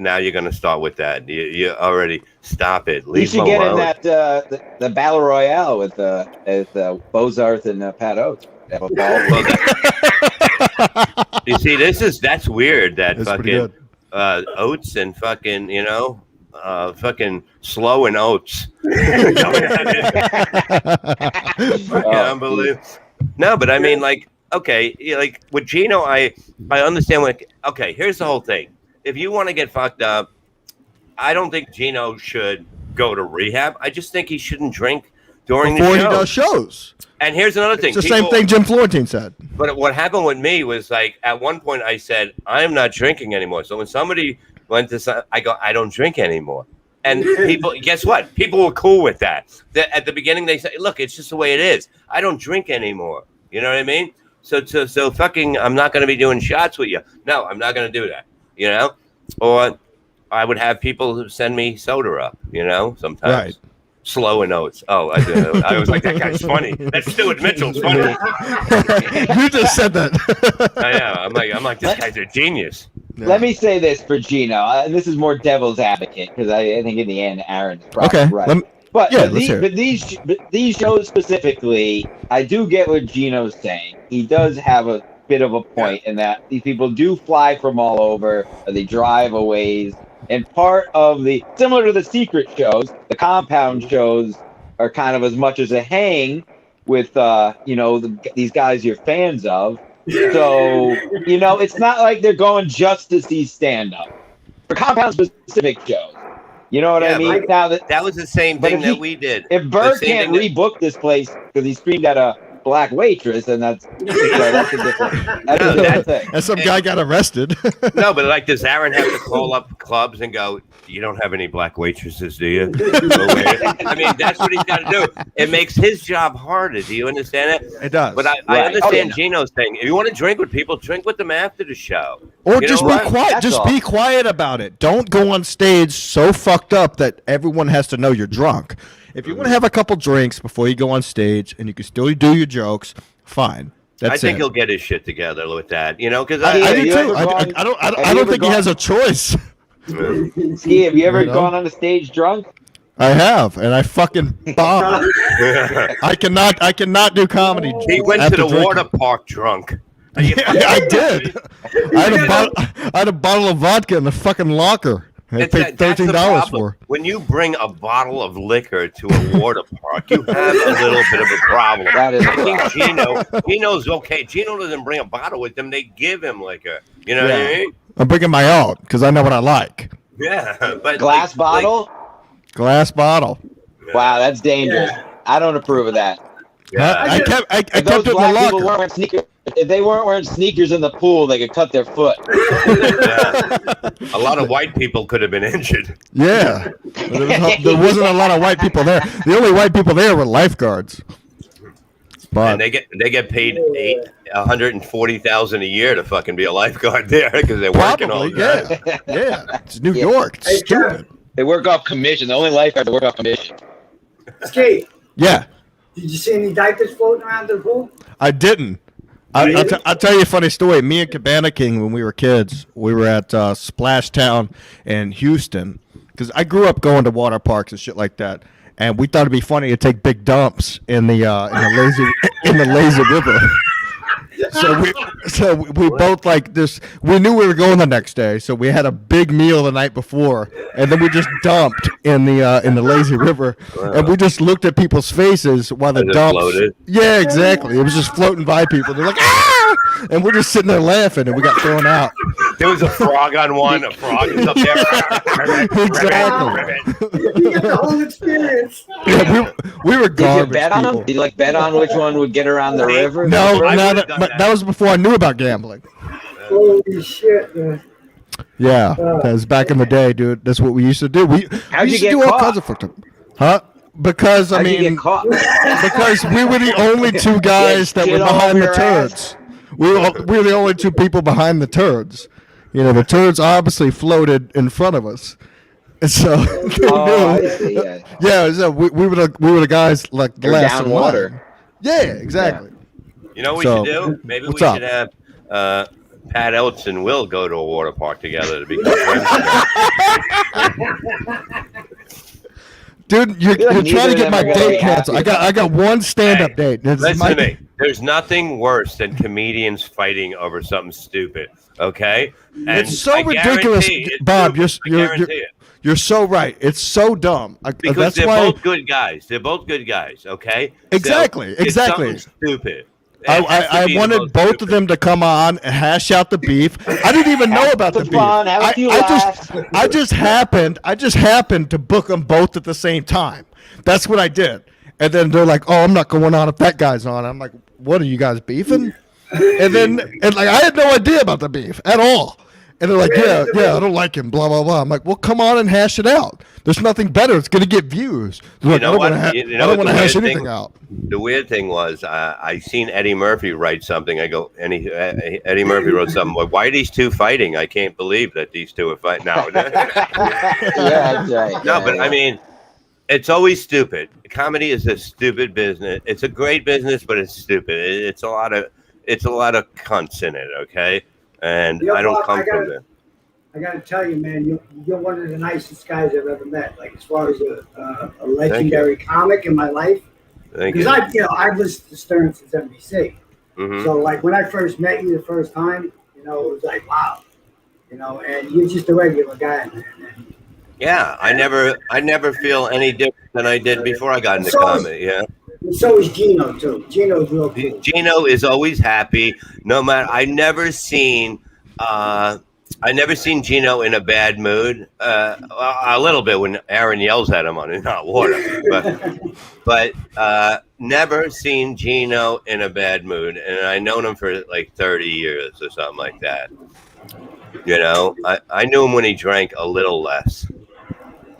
[SPEAKER 4] now you're gonna start with that. You already stop it. Leave
[SPEAKER 3] You should
[SPEAKER 4] him
[SPEAKER 3] get
[SPEAKER 4] alone.
[SPEAKER 3] in that the battle royale with Bozarth and Pat Oates. Have a ball.
[SPEAKER 4] You see, that's weird. That
[SPEAKER 2] That's pretty
[SPEAKER 4] fucking Oates and fucking fucking Slow and Oates. Unbelievable. No, but I mean, like, okay, like with Gino, I understand. Okay, here's the whole thing. If you want to get fucked up, I don't think Gino should go to rehab. I just think he shouldn't drink during
[SPEAKER 2] before
[SPEAKER 4] the show.
[SPEAKER 2] he does shows.
[SPEAKER 4] And here's another thing.
[SPEAKER 2] It's the same thing Jim Florentine said.
[SPEAKER 4] But what happened with me was like at one point I said, I'm not drinking anymore. So when somebody went to, I go, I don't drink anymore. And people, guess what? People were cool with that. At the beginning, they said, look, it's just the way it is. I don't drink anymore. You know what I mean? So fucking, I'm not going to be doing shots with you. No, I'm not going to do that. You know? Or I would have people who send me soda up, sometimes. Right. Slow and Oates. Oh, I was like, that guy's funny. That Stuart Mitchell's funny.
[SPEAKER 2] You just said that.
[SPEAKER 4] I know. I'm like, this guy's a genius.
[SPEAKER 3] Yeah. Let me say this for Gino. This is more devil's advocate because I think in the end, Aaron's probably right. But these shows specifically, I do get what Gino's saying. He does have a bit of a point in that these people do fly from all over, or they drive a ways. And part of similar to the secret shows, the compound shows, are kind of as much as a hang with these guys you're fans of. So it's not like they're going just to see stand up for compound specific shows. You know what I mean? Now
[SPEAKER 4] that was the same thing that we did.
[SPEAKER 3] If Bird can't rebook this place because he screamed at a black waitress, then that's a different thing.
[SPEAKER 2] And some guy got arrested.
[SPEAKER 4] No, but like, does Aaron have to call up clubs and go, "You don't have any black waitresses, do you?" I mean, that's what he's got to do. It makes his job harder. Do you understand it?
[SPEAKER 2] It does.
[SPEAKER 4] But I understand Gino's thing. If you want to drink with people, drink with them after the show.
[SPEAKER 2] Or just be quiet. Just be quiet about it. Don't go on stage so fucked up that everyone has to know you're drunk. If you want to have a couple drinks before you go on stage and you can still do your jokes, fine.
[SPEAKER 4] I think he'll get his shit together with that, because
[SPEAKER 2] I do too. I don't think he has a choice.
[SPEAKER 3] Ski, have you ever gone on a stage drunk?
[SPEAKER 2] I have, and I fucking bombed. I cannot do comedy.
[SPEAKER 4] He went to the water park drunk.
[SPEAKER 2] Yeah, I did. I had a bottle of vodka in the fucking locker. I paid $13 for.
[SPEAKER 4] When you bring a bottle of liquor to a water park, you have a little bit of a problem. I think Gino's okay. Gino doesn't bring a bottle with him. They give him liquor. You know what I mean?
[SPEAKER 2] I'm bringing my own because I know what I like.
[SPEAKER 4] Yeah, but
[SPEAKER 3] glass bottle.
[SPEAKER 2] Glass bottle.
[SPEAKER 3] Wow, that's dangerous. Yeah. I don't approve of that.
[SPEAKER 2] Yeah. I kept it in the locker.
[SPEAKER 3] If they weren't wearing sneakers in the pool, they could cut their foot.
[SPEAKER 4] A lot of white people could have been injured.
[SPEAKER 2] Yeah. There wasn't a lot of white people there. The only white people there were lifeguards.
[SPEAKER 4] But, and they get paid $140,000 a year to fucking be a lifeguard there because they're working all day.
[SPEAKER 2] Yeah. It's New York. It's stupid.
[SPEAKER 3] They work off commission. The only lifeguards work off commission.
[SPEAKER 5] Skate.
[SPEAKER 2] Yeah.
[SPEAKER 5] Did you see any diapers floating around the pool?
[SPEAKER 2] I didn't. I'll tell you a funny story. Me and Cabana King, when we were kids, we were at Splash Town in Houston because I grew up going to water parks and shit like that, and we thought it'd be funny to take big dumps in the lazy river. So we both like this. We knew we were going the next day, so we had a big meal the night before, and then we just dumped in the lazy river, and we just looked at people's faces while the dumps. Floated. Yeah, exactly. It was just floating by people. They're like, ah! And we're just sitting there laughing, and we got thrown out.
[SPEAKER 4] There was a frog on one. A frog is up there.
[SPEAKER 2] Exactly.
[SPEAKER 5] You got the whole experience.
[SPEAKER 2] Yeah, we were garbage.
[SPEAKER 3] Did you bet on them? Did you bet on which one would get around the river?
[SPEAKER 2] No, that was before I knew about gambling.
[SPEAKER 5] Holy shit, man.
[SPEAKER 2] Yeah, that was back in the day, dude. That's what we used to do.
[SPEAKER 3] How'd you get caught?
[SPEAKER 2] All kinds of fucked up. Huh? Because
[SPEAKER 3] How'd you get caught?
[SPEAKER 2] Because we were the only two guys that were behind the turds. We were the only two people behind the turds. The turds obviously floated in front of us. And so so we were the guys like the last
[SPEAKER 3] down water.
[SPEAKER 2] Yeah, exactly.
[SPEAKER 4] You know what we should do? Maybe we should have Pat Eltz and Will go to a water park together to become friends.
[SPEAKER 2] Dude, you're trying to get my date canceled. I got one stand-up date.
[SPEAKER 4] Listen to me. There's nothing worse than comedians fighting over something stupid. Okay? And
[SPEAKER 2] it's so ridiculous, Bob. You're so right. It's so dumb.
[SPEAKER 4] Because they're both good guys. They're both good guys. Okay?
[SPEAKER 2] Exactly.
[SPEAKER 4] So exactly. Stupid.
[SPEAKER 2] I wanted both of them to come on and hash out the beef. I didn't even know about the beef. I just happened to book them both at the same time. That's what I did. And then they're like, "Oh, I'm not going on if that guy's on." I'm like, "What are you guys beefing?" And I had no idea about the beef at all. And they're like, yeah, I don't like him, blah, blah, blah. I'm like, well, come on and hash it out. There's nothing better. It's going to get views. Like, I don't want to hash anything out.
[SPEAKER 4] The weird thing was I seen Eddie Murphy write something. I go, Eddie Murphy wrote something. Like, why are these two fighting? I can't believe that these two are fighting. No.
[SPEAKER 3] That's right.
[SPEAKER 4] No, but I mean, it's always stupid. Comedy is a stupid business. It's a great business, but it's stupid. It's a lot of cunts in it, okay? And I don't come from there.
[SPEAKER 5] I got to tell you, man, you're one of the nicest guys I've ever met. Like, as far as a legendary comic in my life. Because I've listened to Stern since NBC. Mm-hmm. So, like, when I first met you the first time, it was like, wow. And you're just a regular guy, man. And
[SPEAKER 4] Yeah, I never feel any different than I did before I got into comedy. Yeah.
[SPEAKER 5] So is Gino too. Gino's real cool.
[SPEAKER 4] Gino is always happy, no matter. I never seen Gino in a bad mood. A little bit when Aaron yells at him on his hot water, but never seen Gino in a bad mood. And I known him for like 30 years or something like that. You know, I knew him when he drank a little less.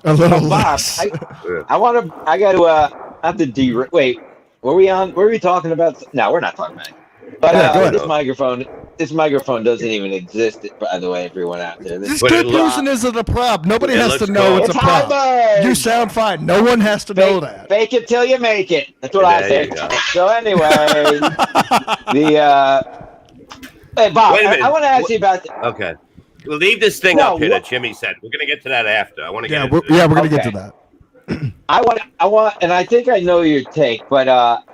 [SPEAKER 2] A little
[SPEAKER 3] Bob,
[SPEAKER 2] less.
[SPEAKER 3] I got to have to wait. Were we talking about? No, we're not talking about it. But this microphone doesn't even exist, by the way, everyone out there.
[SPEAKER 2] This confusion isn't a problem. Nobody has to know it's a problem. You sound fine. No one has to know that.
[SPEAKER 3] Fake it till you make it. That's what I say. So anyway, hey, Bob, I want to ask you about.
[SPEAKER 4] Okay. We'll leave this thing up here that Jimmy said. We're going to get to that after. I want to get
[SPEAKER 2] we're going to get to that.
[SPEAKER 3] I want, and I think I know your take, but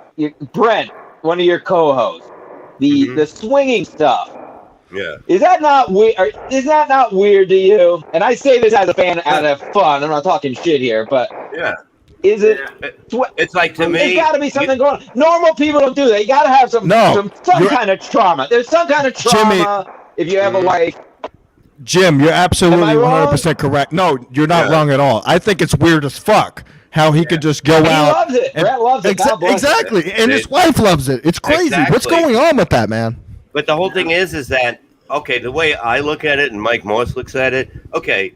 [SPEAKER 3] Brent, one of your co-hosts, the swinging stuff.
[SPEAKER 4] Yeah.
[SPEAKER 3] Is that not weird? Is that not weird to you? And I say this as a fan, out of fun. I'm not talking shit here, but
[SPEAKER 4] yeah.
[SPEAKER 3] Is it?
[SPEAKER 4] It's like, to me,
[SPEAKER 3] there's got to be something going on. Normal people don't do that. You got to have some kind of trauma. There's some kind of trauma if you have a wife.
[SPEAKER 2] Jim, you're absolutely 100% correct. No, you're not wrong at all. I think it's weird as fuck how he could just go out. He
[SPEAKER 3] loves it. Brett loves it.
[SPEAKER 2] Exactly. And his wife loves it. It's crazy. Exactly. What's going on with that, man?
[SPEAKER 4] But the whole thing is that, okay, the way I look at it and Mike Morse looks at it, okay,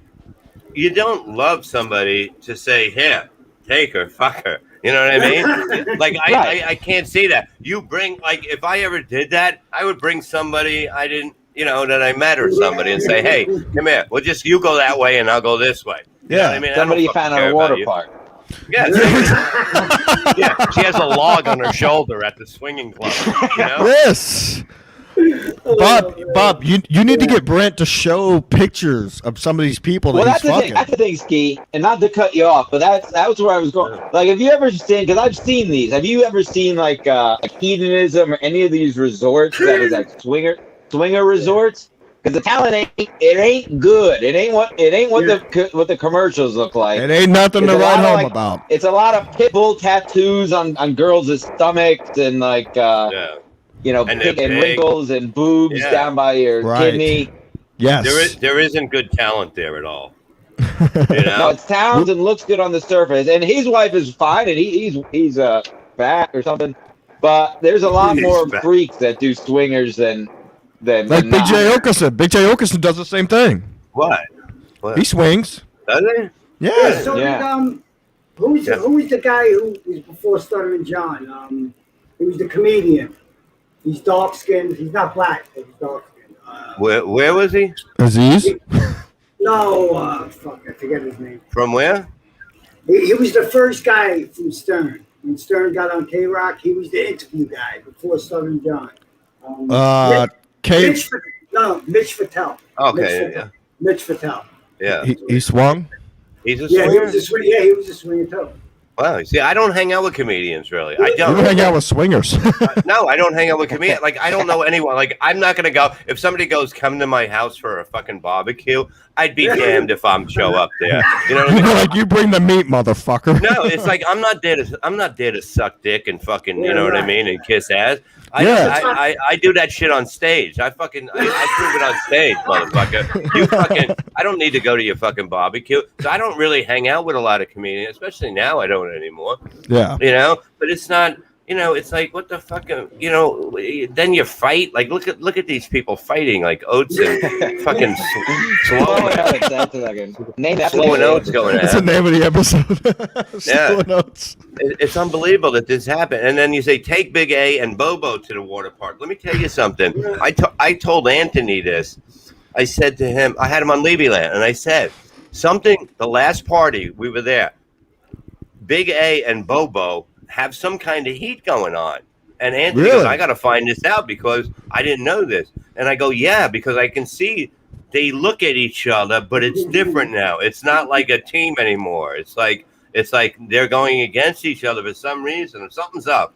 [SPEAKER 4] you don't love somebody to say, here, take her, fuck her. You know what I mean? Like, I can't see that. You bring, like, if I ever did that, I would bring somebody I didn't, that I met or somebody and say, hey, come here. Well, just you go that way and I'll go this way. You know what I mean?
[SPEAKER 3] Somebody you found at a water park.
[SPEAKER 4] Yeah. Yeah. She has a log on her shoulder at the swinging club.
[SPEAKER 2] Yes. Bob, you need to get Brent to show pictures of some of these people that he's fucking.
[SPEAKER 3] That's the thing, Ski, and not to cut you off, but that was where I was going. Like, have you ever seen? Because I've seen these. Have you ever seen like hedonism or any of these resorts that is like swinger resorts? Because the talent ain't good. It ain't what the commercials look like.
[SPEAKER 2] It ain't nothing to write home about.
[SPEAKER 3] It's a lot of pit bull tattoos on girls' stomachs and like and wrinkles and boobs down by your kidney.
[SPEAKER 2] Yes,
[SPEAKER 4] there isn't good talent there at all.
[SPEAKER 3] No, it sounds and looks good on the surface, and his wife is fine, and he's fat or something. But there's a lot more freaks that do swingers than Big
[SPEAKER 2] J. Okerson. Big J. Okerson does the same thing.
[SPEAKER 4] What?
[SPEAKER 2] He swings.
[SPEAKER 4] Does he?
[SPEAKER 2] Yeah.
[SPEAKER 5] So who was the guy who was before Stuttering John? He was the comedian. He's dark skinned. He's not black, but he's dark skinned.
[SPEAKER 4] Where was he?
[SPEAKER 2] Aziz?
[SPEAKER 5] No, fuck, I forget his name.
[SPEAKER 4] From where?
[SPEAKER 5] He was the first guy from Stern. When Stern got on K-Rock, he was the interview guy before Stuttering John. Mitch Fattel.
[SPEAKER 4] Okay,
[SPEAKER 5] Mitch Fattel.
[SPEAKER 4] Yeah.
[SPEAKER 2] He swung?
[SPEAKER 4] He's a swinger?
[SPEAKER 5] He was a swinger too.
[SPEAKER 4] Wow. See, I don't hang out with comedians, really. I don't.
[SPEAKER 2] You hang out with swingers.
[SPEAKER 4] No, I don't hang out with comedians. Like, I don't know anyone. Like, I'm not going to go. If somebody goes, come to my house for a fucking barbecue, I'd be damned if I'm show up there. You know what I mean?
[SPEAKER 2] Like, you bring the meat, motherfucker.
[SPEAKER 4] No, it's like, I'm not there to suck dick and fucking, you know what I mean, and kiss ass. I do that shit on stage. I prove it on stage, motherfucker. I don't need to go to your fucking barbecue. So I don't really hang out with a lot of comedians, especially now I don't anymore.
[SPEAKER 2] Yeah.
[SPEAKER 4] But it's not, it's like, what the fuck, then you fight. Like, look at these people fighting, like Oates and fucking Slow and Oates going at it.
[SPEAKER 2] That's the name of the episode. Slow and Oates.
[SPEAKER 4] It's unbelievable that this happened. And then you say, take Big A and Bobo to the water park. Let me tell you something. I told Anthony this. I said to him, I had him on Levy Land, and I said, the last party we were there, Big A and Bobo have some kind of heat going on. And Anthony goes, I got to find this out because I didn't know this. And I go, yeah, because I can see they look at each other, but it's different now. It's not like a team anymore. It's like they're going against each other for some reason. Something's up.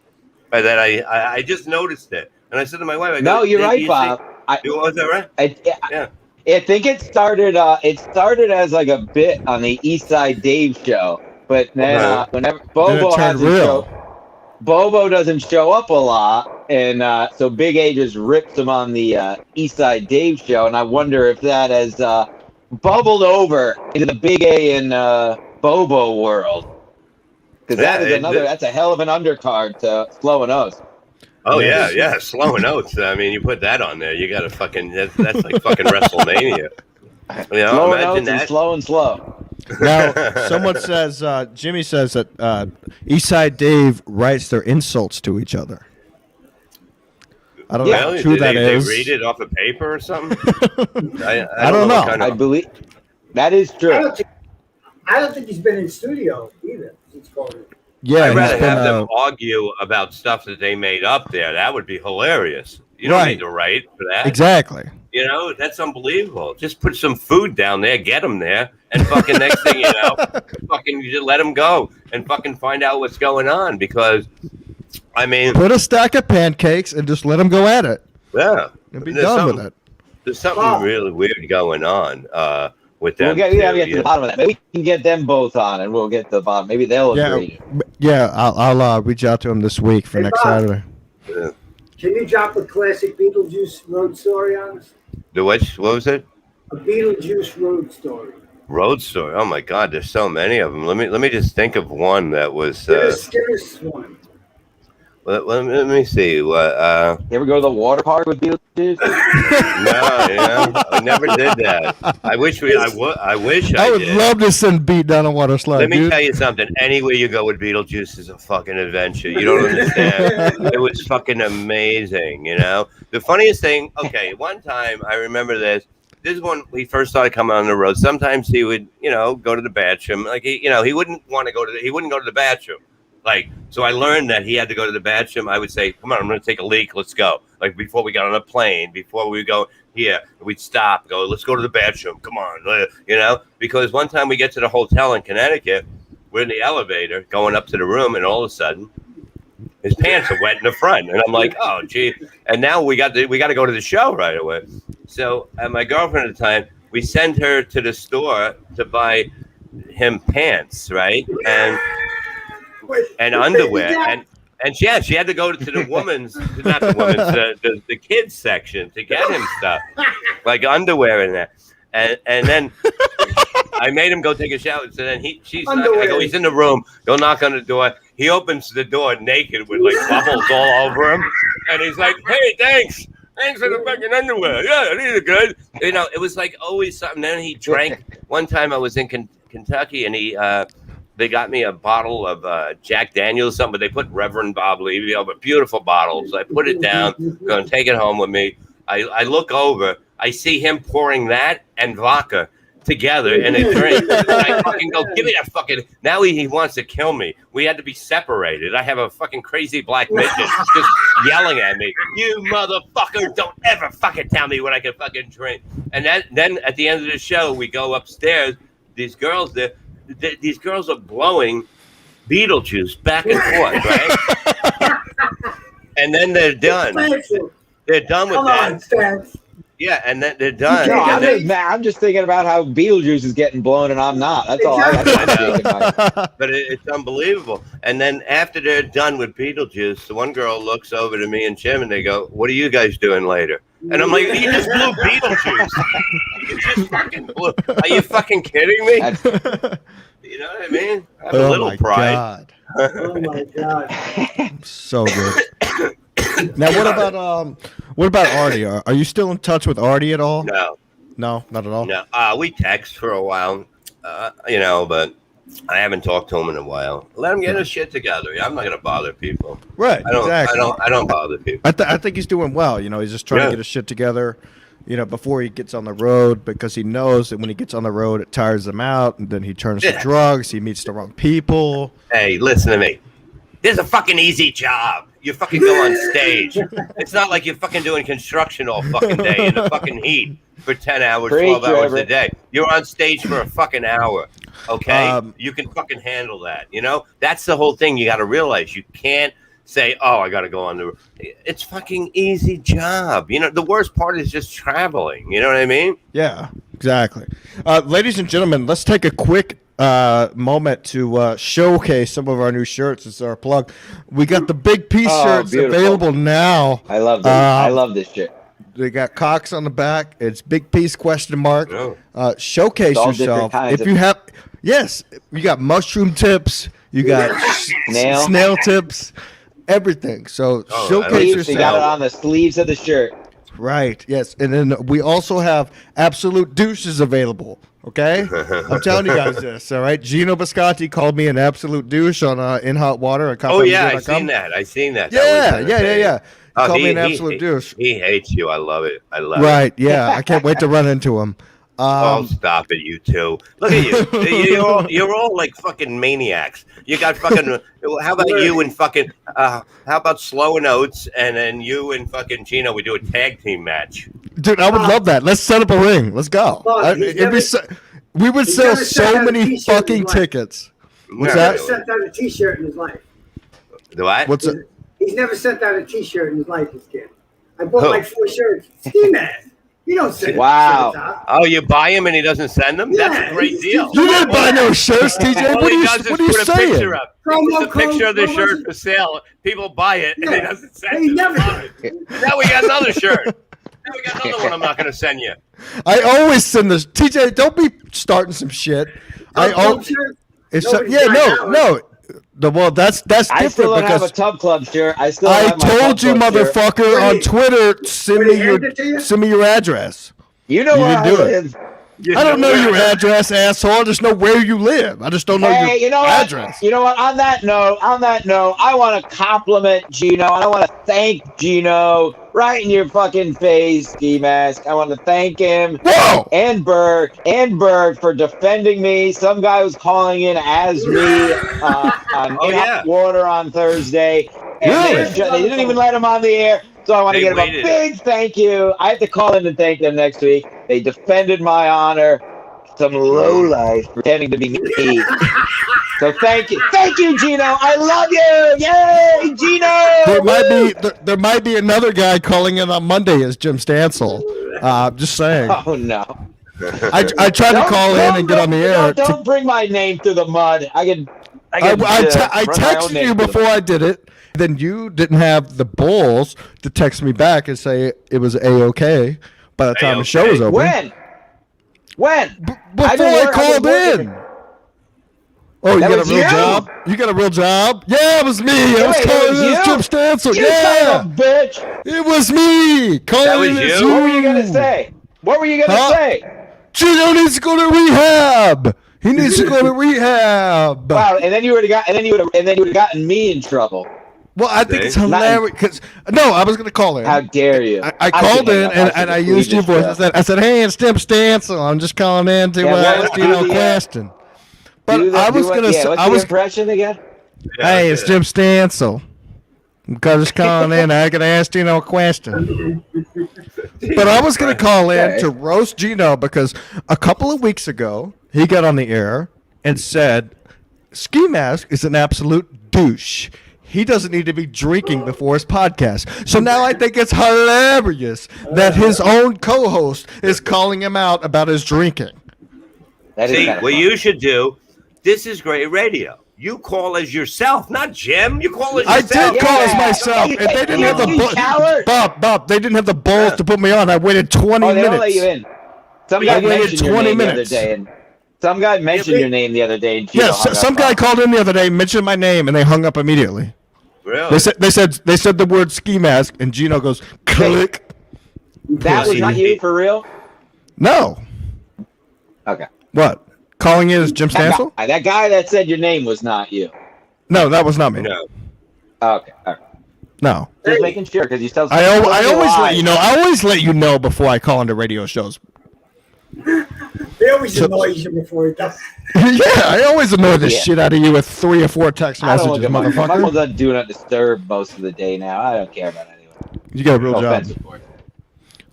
[SPEAKER 4] And then I just noticed it. And I said to my wife,
[SPEAKER 3] no, you're right, Bob.
[SPEAKER 4] Was that right?
[SPEAKER 3] Yeah. I think it started. It started as like a bit on the East Side Dave show, but then whenever Bobo hasn't show, Bobo doesn't show up a lot, and so Big A just rips him on the East Side Dave show, and I wonder if that has bubbled over into the Big A and Bobo world, because that's a hell of an undercard to Slow and O's.
[SPEAKER 4] Oh yeah, Slow and Oates. I mean, you put that on there, you got to fucking. That's like fucking WrestleMania. You know,
[SPEAKER 3] Slow and Oates and Slow and Slow.
[SPEAKER 2] Now, someone says, Jimmy says that Eastside Dave writes their insults to each other. I don't know how true that is.
[SPEAKER 4] They read it off a paper or something?
[SPEAKER 2] I don't know.
[SPEAKER 3] I believe that is true.
[SPEAKER 5] I don't think he's been in studio either.
[SPEAKER 2] Yeah,
[SPEAKER 4] I'd rather have them argue about stuff that they made up there. That would be hilarious. You don't need to write for that.
[SPEAKER 2] Exactly.
[SPEAKER 4] You know, that's unbelievable. Just put some food down there, get them there, and fucking next thing you know, fucking you just let them go and fucking find out what's going on. Because, I mean,
[SPEAKER 2] put a stack of pancakes and just let them go at it.
[SPEAKER 4] Yeah,
[SPEAKER 2] and be done with it.
[SPEAKER 4] There's something really weird going on with them.
[SPEAKER 3] We gotta get to the bottom of that. Maybe we can get them both on, and we'll get to the bottom. Maybe they'll agree.
[SPEAKER 2] Yeah, I'll reach out to them this week for next Saturday.
[SPEAKER 4] Yeah.
[SPEAKER 5] Can you drop a classic Beetlejuice road story on us?
[SPEAKER 4] The which? What was it?
[SPEAKER 5] A Beetlejuice road story.
[SPEAKER 4] Road story. Oh my God, there's so many of them. Let me just think of one that was.
[SPEAKER 5] Give us one.
[SPEAKER 4] Let me see.
[SPEAKER 3] You ever go to the water park with Beetlejuice?
[SPEAKER 4] No, I never did that. I wish I
[SPEAKER 2] would love to send Beat down a water slide.
[SPEAKER 4] Let me tell you something. Anywhere you go with Beetlejuice is a fucking adventure. You don't understand. It was fucking amazing. You know, the funniest thing. Okay, one time I remember this. This is when we first started coming on the road. Sometimes he would, go to the bathroom. Like he wouldn't want to go to. He wouldn't go to the bathroom. So I learned that he had to go to the bathroom. I would say, come on, I'm going to take a leak. Let's go. Like before we got on a plane, before we go here, we'd stop, go, let's go to the bathroom. Come on, because one time we get to the hotel in Connecticut, we're in the elevator going up to the room, and all of a sudden his pants are wet in the front. And I'm like, oh, gee. And now we got to go to the show right away. So my girlfriend at the time, we send her to the store to buy him pants, right? And underwear, and she had to go to the the kids section to get him stuff like underwear in there, and then I made him go take a shower. So then I go, he's in the room. Go knock on the door. He opens the door naked with like bubbles all over him, and he's like, "Hey, thanks for the fucking underwear. Yeah, these are good." It was like always something. Then he drank. One time I was in Kentucky, and they got me a bottle of Jack Daniels, something, but they put Reverend Bob Levy over, beautiful bottles. I put it down, going to take it home with me. I look over, I see him pouring that and vodka together in a drink. I fucking go, give me that fucking. Now he wants to kill me. We had to be separated. I have a fucking crazy black midget just yelling at me. You motherfucker, don't ever fucking tell me what I can fucking drink. And then at the end of the show, we go upstairs. These girls are blowing Beetlejuice back and forth, right? And then they're done. They're done with that. Yeah, and then they're done.
[SPEAKER 3] No, I'm just thinking about how Beetlejuice is getting blown and I'm not. That's all I'm thinking about.
[SPEAKER 4] But it's unbelievable. And then after they're done with Beetlejuice, the one girl looks over to me and Jim and they go, "What are you guys doing later?" And I'm like, "You just blew Beetlejuice. You just fucking blew. Are you fucking kidding me?" You know what I mean? I have a little pride.
[SPEAKER 5] Oh my God.
[SPEAKER 2] So good. Now, what about Artie? Are you still in touch with Artie at all?
[SPEAKER 4] No,
[SPEAKER 2] not at all.
[SPEAKER 4] No, we text for a while, but I haven't talked to him in a while. Let him get his shit together. I'm not gonna bother people.
[SPEAKER 2] Right. Exactly.
[SPEAKER 4] I don't bother people.
[SPEAKER 2] I think he's doing well. He's just trying to get his shit together. Before he gets on the road, because he knows that when he gets on the road, it tires him out, and then he turns to drugs. He meets the wrong people.
[SPEAKER 4] Hey, listen to me. This is a fucking easy job. You fucking go on stage. It's not like you're fucking doing construction all fucking day in the fucking heat for 10 hours, 12 hours a day. You're on stage for a fucking hour, okay? You can fucking handle that, That's the whole thing you got to realize. You can't say, "Oh, I got to go on the." It's fucking easy job. You know, the worst part is just traveling. You know what I mean?
[SPEAKER 2] Yeah, exactly. Ladies and gentlemen, let's take a quick moment to showcase some of our new shirts. It's our plug. We got the Big P shirts available now.
[SPEAKER 3] I love this. I love this shirt.
[SPEAKER 2] They got Cox on the back. It's Big Piece ? Showcase yourself. If you have, yes, you got mushroom tips. You got snail tips. Everything. So showcase yourself.
[SPEAKER 3] You got it on the sleeves of the shirt.
[SPEAKER 2] Right. Yes. And then we also have absolute douches available. Okay. I'm telling you guys this. All right. Gino Bisconti called me an absolute douche on In Hot Water.
[SPEAKER 4] Oh yeah, I seen that.
[SPEAKER 2] Yeah. He called me an absolute douche.
[SPEAKER 4] He hates you. I love it.
[SPEAKER 2] Right. Yeah. I can't wait to run into him.
[SPEAKER 4] Stop it, you two. Look at you. You're all like fucking maniacs. You got fucking. How about you and fucking? How about Slow and Oates and then you and fucking Gino? We do a tag team match.
[SPEAKER 2] Dude, I would love that. Let's set up a ring. Let's go. We would sell so many fucking tickets.
[SPEAKER 5] What's that? He's never sent out a T-shirt in his life.
[SPEAKER 4] Do I?
[SPEAKER 2] What's it?
[SPEAKER 5] He's never sent out a T-shirt in his life. This kid. I bought like 4 shirts. Ski Mask. You don't send
[SPEAKER 3] wow.
[SPEAKER 4] Oh, you buy him and he doesn't send them? Yeah, that's a great deal.
[SPEAKER 2] You didn't buy no shirts, TJ. What are you saying?
[SPEAKER 4] Put a picture up. It's a picture of the shirt for sale. People buy it and he doesn't send it. Now we got another shirt. Now we got another one I'm not going to send you.
[SPEAKER 2] I always send this. TJ, don't be starting some shit. No. Well, that's different.
[SPEAKER 3] I still don't have a Tub Club shirt. I
[SPEAKER 2] told you, motherfucker, on Twitter. Send me your address.
[SPEAKER 3] You know where I live.
[SPEAKER 2] I don't know your address, asshole. I just know where you live. I just don't know your address.
[SPEAKER 3] You know what? On that note, I want to compliment Gino. I want to thank Gino right in your fucking face, Ski Mask. I want to thank him and Berg for defending me. Some guy was calling in as me on Hot Water on Thursday. And they didn't even let him on the air. So I want to give them a big thank you. I have to call in and thank them next week. They defended my honor. Some lowlife pretending to be me. So thank you, Gino. I love you. Yay, Gino.
[SPEAKER 2] There might be another guy calling in on Monday as Jim Stancil. Just saying.
[SPEAKER 3] Oh no.
[SPEAKER 2] I tried to call in and get on the air.
[SPEAKER 3] Don't bring my name through the mud. I
[SPEAKER 2] texted you before I did it. Then you didn't have the balls to text me back and say it was A-OK by the time the show was over.
[SPEAKER 3] When?
[SPEAKER 2] Before I called in. Oh, you got a real job? You got a real job? Yeah, it was me. I was calling in as Jim Stancil.
[SPEAKER 3] Yeah. Bitch.
[SPEAKER 2] It was me. Calling in as you.
[SPEAKER 3] What were you going to say?
[SPEAKER 2] Gino needs to go to rehab. He needs to go to rehab.
[SPEAKER 3] Wow, and then you would have gotten me in trouble.
[SPEAKER 2] Well, I think it's hilarious because I was going to call in.
[SPEAKER 3] How dare you?
[SPEAKER 2] I called in and I used your voice. I said, "Hey, it's Jim Stancil. I'm just calling in to ask you a question." But I was going to say,
[SPEAKER 3] what's the impression again?
[SPEAKER 2] Hey, it's Jim Stancil. Because it's calling in, I can ask Gino a question. But I was going to call in to roast Gino because a couple of weeks ago he got on the air and said, "Ski Mask is an absolute douche. He doesn't need to be drinking before his podcast." So now I think it's hilarious that his own co-host is calling him out about his drinking.
[SPEAKER 4] See, what you should do, this is great radio. You call as yourself, not Jim. You call as yourself.
[SPEAKER 2] I did call as myself. And they didn't have the Bob, they didn't have the balls to put me on. I waited 20 minutes.
[SPEAKER 3] They don't let you in. Some guy mentioned your name the other day. And some guy mentioned your name the other day. And
[SPEAKER 2] some guy called in the other day, mentioned my name, and they hung up immediately.
[SPEAKER 4] Really?
[SPEAKER 2] They said the word ski mask, and Gino goes click.
[SPEAKER 3] That was not you for real?
[SPEAKER 2] No.
[SPEAKER 3] Okay.
[SPEAKER 2] What? Calling in as Jim Stancil?
[SPEAKER 3] That guy that said your name was not you.
[SPEAKER 2] No, that was not me.
[SPEAKER 4] No.
[SPEAKER 3] Okay. All right.
[SPEAKER 2] No.
[SPEAKER 3] Just making sure because you still.
[SPEAKER 2] I always let you know. I always let you know before I call into radio shows.
[SPEAKER 5] They always annoy you before he does.
[SPEAKER 2] Yeah, I always annoy the shit out of you with 3 or 4 text messages, motherfucker.
[SPEAKER 3] My phone's on Do Not Disturb most of the day now. I don't care about anyone.
[SPEAKER 2] You got a real job. Of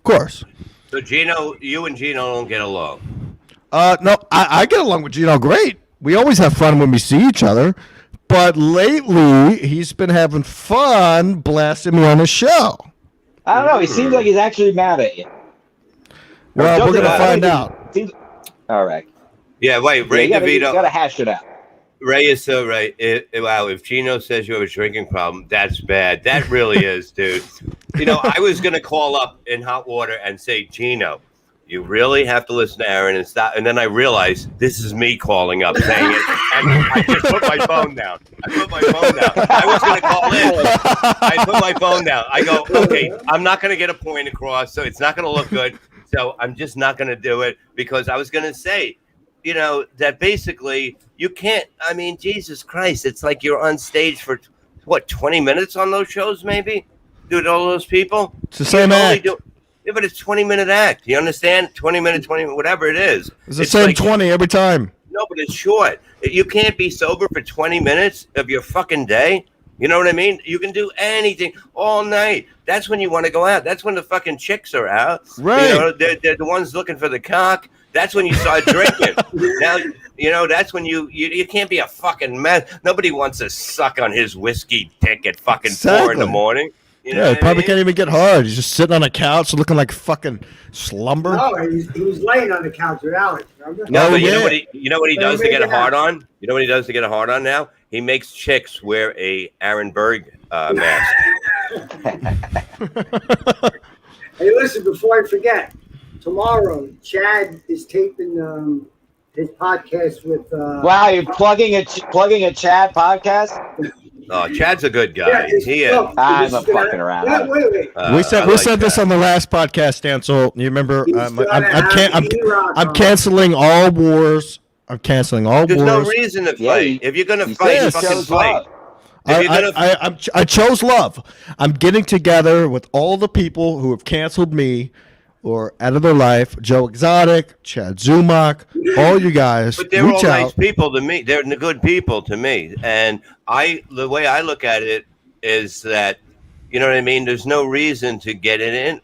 [SPEAKER 2] course.
[SPEAKER 4] So you and Gino don't get along.
[SPEAKER 2] No, I get along with Gino great. We always have fun when we see each other. But lately, he's been having fun blasting me on his show.
[SPEAKER 3] I don't know. He seems like he's actually mad at you.
[SPEAKER 2] Well, we're gonna find out.
[SPEAKER 3] All right.
[SPEAKER 4] Yeah, wait, Ray DeVito.
[SPEAKER 3] You gotta hash it out.
[SPEAKER 4] Ray is so right. Wow, if Gino says you have a drinking problem, that's bad. That really is, dude. You know, I was going to call up in hot water and say, Gino, you really have to listen to Aaron and stop. And then I realized this is me calling up saying it. And I just put my phone down. I was going to call in. I put my phone down. I go, okay, I'm not going to get a point across, so it's not going to look good. So I'm just not going to do it because I was going to say, you know, that basically you can't, I mean, Jesus Christ, it's like you're on stage for, what, 20 minutes on those shows, maybe? Dude, all those people?
[SPEAKER 2] It's the same act.
[SPEAKER 4] Yeah, but it's 20-minute act. You understand? 20 minutes, whatever it is.
[SPEAKER 2] It's the same like, 20 every time.
[SPEAKER 4] No, but it's short. You can't be sober for 20 minutes of your fucking day. You know what I mean? You can do anything all night. That's when you want to go out. That's when the fucking chicks are out.
[SPEAKER 2] Right.
[SPEAKER 4] You know, they're the ones looking for the cock. That's when you start drinking. Now, you know, that's when you can't be a fucking mess. Nobody wants to suck on his whiskey dick at fucking 4 in the morning. You know
[SPEAKER 2] he probably can't even get hard. He's just sitting on a couch looking like fucking slumber.
[SPEAKER 5] No, he was laying on the couch with Alex. Remember?
[SPEAKER 4] No, but you know what he does to get a hard on? You know what he does to get a hard on now? He makes chicks wear a Aaron Berg mask.
[SPEAKER 5] Hey, listen, before I forget, tomorrow Chad is taping his podcast with.
[SPEAKER 3] Wow, you're plugging a Chad podcast?
[SPEAKER 4] Oh, Chad's a good guy.
[SPEAKER 5] Yeah,
[SPEAKER 3] I'm not fucking around.
[SPEAKER 5] Wait.
[SPEAKER 2] We said this on the last podcast, Stancil. You remember? I'm canceling all wars. I'm canceling all
[SPEAKER 4] There's
[SPEAKER 2] wars.
[SPEAKER 4] There's no reason to fight. If you're gonna fight, fucking fight.
[SPEAKER 2] I chose love. I'm getting together with all the people who have canceled me or out of their life. Joe Exotic, Chad Zumock, all you guys.
[SPEAKER 4] But they're all nice people to me. They're good people to me. And the way I look at it is that, you know what I mean? There's no reason to get it in.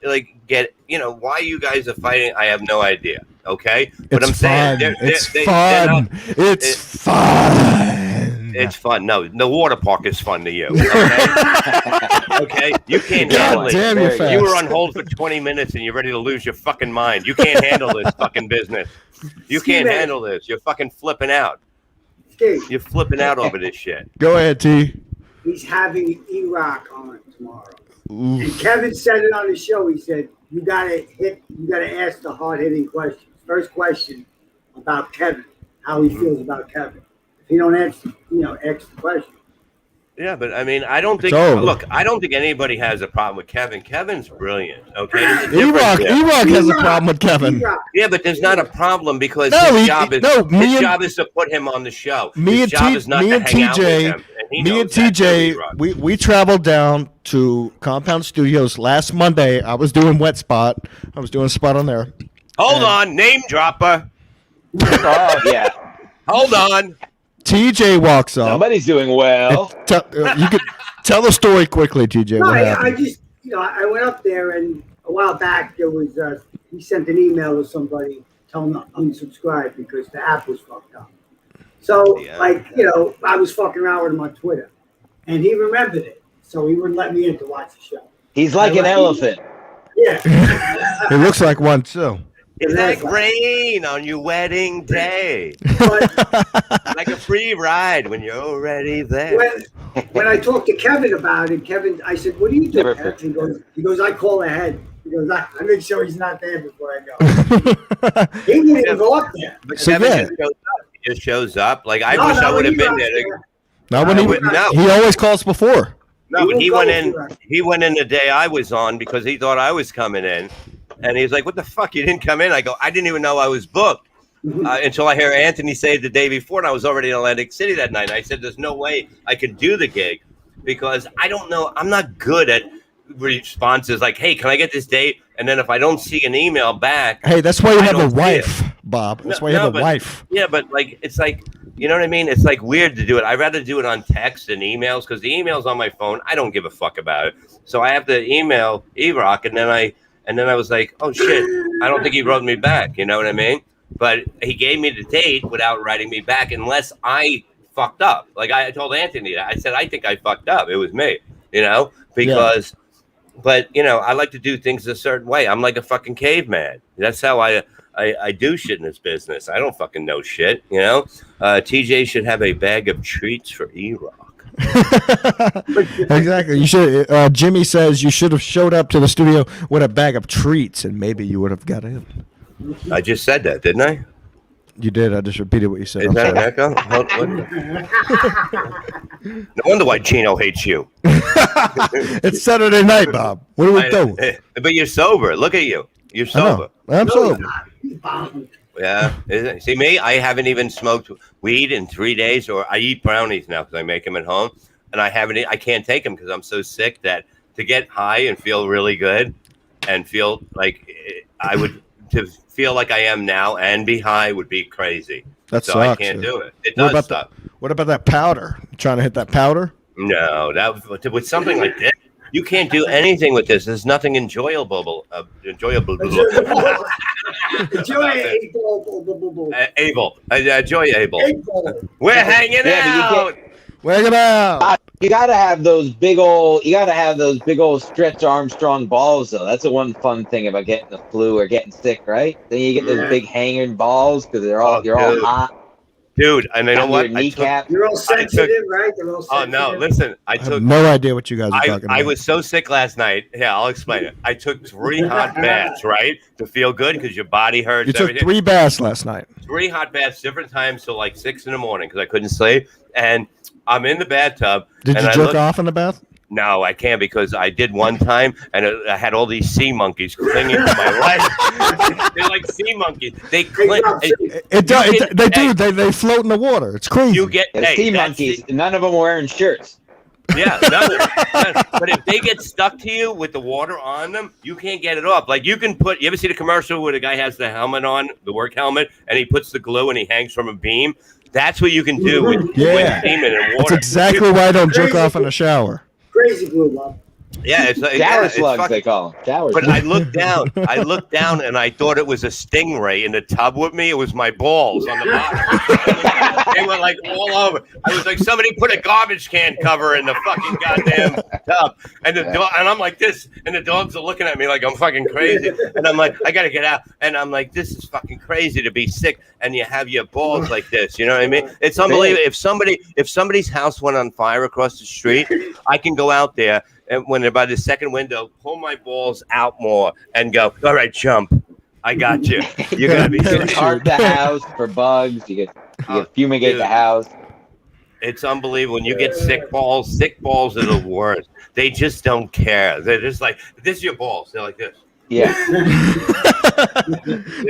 [SPEAKER 4] Why you guys are fighting, I have no idea. Okay? But I'm saying
[SPEAKER 2] it's fun. It's fun.
[SPEAKER 4] It's fun. No, the water park is fun to you. Okay? Okay? You can't handle it. You were on hold for 20 minutes and you're ready to lose your fucking mind. You can't handle this fucking business. You can't handle this. You're fucking flipping out. You're flipping out over this shit.
[SPEAKER 2] Go ahead, T.
[SPEAKER 5] He's having E-Rock on tomorrow. Oof. And Kevin said it on the show. He said, you gotta ask the hard-hitting questions. First question about Kevin, how he feels about Kevin. If you don't ask the question.
[SPEAKER 4] Yeah, but I mean, I don't think. Look, I don't think anybody has a problem with Kevin. Kevin's brilliant. Okay,
[SPEAKER 2] E-Rock has a problem with Kevin.
[SPEAKER 4] Yeah, but there's not a problem because his job is to put him on the show. His job is not to hang out with him. Me and
[SPEAKER 2] TJ, we traveled down to Compound Studios last Monday. I was doing Wet Spot. I was doing a spot on there.
[SPEAKER 4] Hold on, name dropper.
[SPEAKER 3] Oh yeah.
[SPEAKER 4] Hold on.
[SPEAKER 2] TJ walks up.
[SPEAKER 3] Somebody's doing well.
[SPEAKER 2] You could tell the story quickly, TJ.
[SPEAKER 5] No, I just, I went up there and a while back there was he sent an email to somebody telling them to unsubscribe because the app was fucked up. So I was fucking around with him on Twitter, and he remembered it, so he wouldn't let me in to watch the show.
[SPEAKER 3] He's like an elephant.
[SPEAKER 5] Yeah.
[SPEAKER 2] He looks like one too.
[SPEAKER 4] It's like rain on your wedding day. Like a free ride when you're already there.
[SPEAKER 5] When I talked to Kevin about it, I said, what do you do? He goes, I call ahead. He goes, I make sure he's not there before I go. He didn't even go up there.
[SPEAKER 4] But Kevin just shows up. Like, I wish I would have been there.
[SPEAKER 2] He always calls before.
[SPEAKER 4] No, but he went in the day I was on because he thought I was coming in. And he's like, what the fuck? You didn't come in? I go, I didn't even know I was booked until I hear Anthony say the day before, and I was already in Atlantic City that night. And I said, there's no way I could do the gig because I don't know. I'm not good at responses like, hey, can I get this date? And then if I don't see an email back.
[SPEAKER 2] Hey, that's why you have a wife, Bob. That's why you have a wife.
[SPEAKER 4] Yeah, but like, it's like, you know what I mean? It's like weird to do it. I'd rather do it on text and emails because the email's on my phone. I don't give a fuck about it. So I have to email E-Rock, and then I was like, oh, shit, I don't think he wrote me back. You know what I mean? But he gave me the date without writing me back unless I fucked up. Like I told Anthony that. I said, I think I fucked up. It was me, you know, because, but, you know, I like to do things a certain way. I'm like a fucking caveman. That's how I do shit in this business. I don't fucking know shit, you know. TJ should have a bag of treats for E-Rock.
[SPEAKER 2] Exactly. You should. Jimmy says you should have showed up to the studio with a bag of treats, and maybe you would have got in.
[SPEAKER 4] I just said that, didn't I?
[SPEAKER 2] You did. I just repeated what you said.
[SPEAKER 4] Is that an echo? No wonder why Chino hates you.
[SPEAKER 2] It's Saturday night, Bob. What are we doing?
[SPEAKER 4] But you're sober. Look at you. You're sober.
[SPEAKER 2] I'm sober.
[SPEAKER 4] Yeah. See me? I haven't even smoked weed in 3 days, or I eat brownies now because I make them at home, and I can't take them because I'm so sick that to get high and feel really good and feel like to feel like I am now and be high would be crazy.
[SPEAKER 2] That
[SPEAKER 4] so
[SPEAKER 2] sucks.
[SPEAKER 4] I can't do it. It does suck.
[SPEAKER 2] What about that powder? You trying to hit that powder?
[SPEAKER 4] No, with something like this, you can't do anything with this. There's nothing enjoyable. Enjoyable. We're hanging out.
[SPEAKER 2] Hanging out.
[SPEAKER 3] You gotta have those big old Stretch Armstrong balls though. That's the one fun thing about getting the flu or getting sick, right? Then you get those big hanging balls because you're all hot.
[SPEAKER 4] Dude, and you know what?
[SPEAKER 5] You're all sensitive, right? They're all sensitive.
[SPEAKER 4] Oh no! Listen, I
[SPEAKER 2] have no idea what you guys are talking about.
[SPEAKER 4] I was so sick last night. Yeah, I'll explain it. I took 3 hot baths, right, to feel good because your body hurts.
[SPEAKER 2] You took 3 baths last night.
[SPEAKER 4] 3 hot baths, different times, till like 6 in the morning because I couldn't sleep. And I'm in the bathtub.
[SPEAKER 2] Did you jerk off in the bath?
[SPEAKER 4] No, I can't because I did one time, and I had all these sea monkeys clinging to my leg. They're like sea monkeys. They cling.
[SPEAKER 2] They float in the water. It's crazy.
[SPEAKER 4] You get
[SPEAKER 3] sea monkeys. None of them were wearing shirts.
[SPEAKER 4] Yeah, but if they get stuck to you with the water on them, you can't get it off. Like you ever see the commercial where the guy has the helmet on, the work helmet, and he puts the glue and he hangs from a beam? That's what you can do with steaming and water.
[SPEAKER 2] That's exactly why I don't jerk off in the shower.
[SPEAKER 5] Crazy glue, Bob.
[SPEAKER 4] Yeah, it's like
[SPEAKER 3] shower slugs they call them. Shower
[SPEAKER 4] but
[SPEAKER 3] slugs.
[SPEAKER 4] I looked down and I thought it was a stingray in the tub with me. It was my balls on the bottom. They were like all over. I was like, somebody put a garbage can cover in the fucking goddamn tub. And and I'm like this, and the dogs are looking at me like I'm fucking crazy. And I'm like, I gotta get out. And I'm like, this is fucking crazy to be sick and you have your balls like this. You know what I mean? It's unbelievable. If somebody's house went on fire across the street, I can go out there. And when they're by the second window, pull my balls out more and go, all right, jump. I got you. You're going to be
[SPEAKER 3] good. Tarp the house for bugs. You get fumigate the house.
[SPEAKER 4] It's unbelievable. When you get sick balls are the worst. They just don't care. They're just like, this is your balls. They're like this.
[SPEAKER 3] Yeah.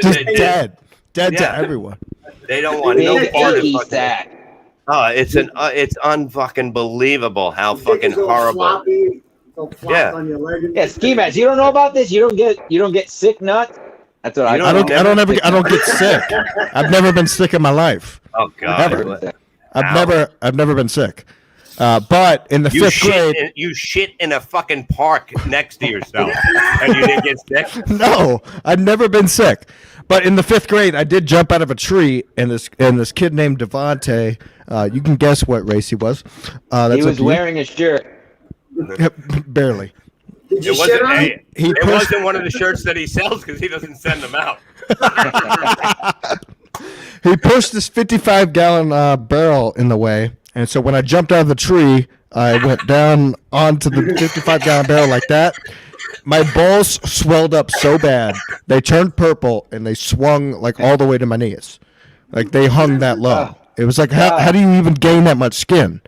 [SPEAKER 2] Just dead to everyone.
[SPEAKER 4] They don't want no part of
[SPEAKER 3] that.
[SPEAKER 4] Oh, it's unfucking believable how fucking horrible.
[SPEAKER 5] On your leg
[SPEAKER 3] yeah, ski mask. You don't know about this? You don't get sick nuts? That's what I
[SPEAKER 2] don't get sick. I've never been sick in my life.
[SPEAKER 4] Oh God.
[SPEAKER 2] Never. I've never been sick. But in the 5th grade,
[SPEAKER 4] you shit in a fucking park next to yourself, and you didn't get sick.
[SPEAKER 2] No, I've never been sick. But in the 5th grade, I did jump out of a tree, and this kid named Devontae. You can guess what race he was.
[SPEAKER 3] He was wearing a shirt.
[SPEAKER 2] Barely.
[SPEAKER 4] It wasn't one of the shirts that he sells because he doesn't send them out.
[SPEAKER 2] He pushed this 55-gallon barrel in the way, and so when I jumped out of the tree, I went down onto the 55-gallon barrel like that. My balls swelled up so bad, they turned purple, and they swung like all the way to my knees. Like they hung that low. It was like, how do you even gain that much skin?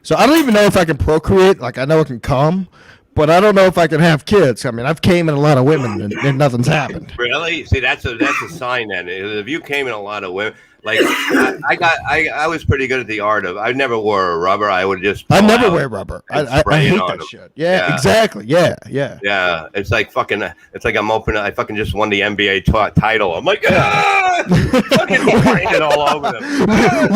[SPEAKER 2] So I don't even know if I can procreate. Like I know I can come, but I don't know if I can have kids. I mean, I've came in a lot of women, and nothing's happened.
[SPEAKER 4] Really? See, that's a sign then. If you came in a lot of women, like I was pretty good at the art of. I never wore a rubber. I would just.
[SPEAKER 2] I never wear rubber. I hate that shit. Yeah, exactly. Yeah.
[SPEAKER 4] Yeah, it's like fucking. It's like I'm open. I fucking just won the NBA title. I'm like, fucking pouring it all over them.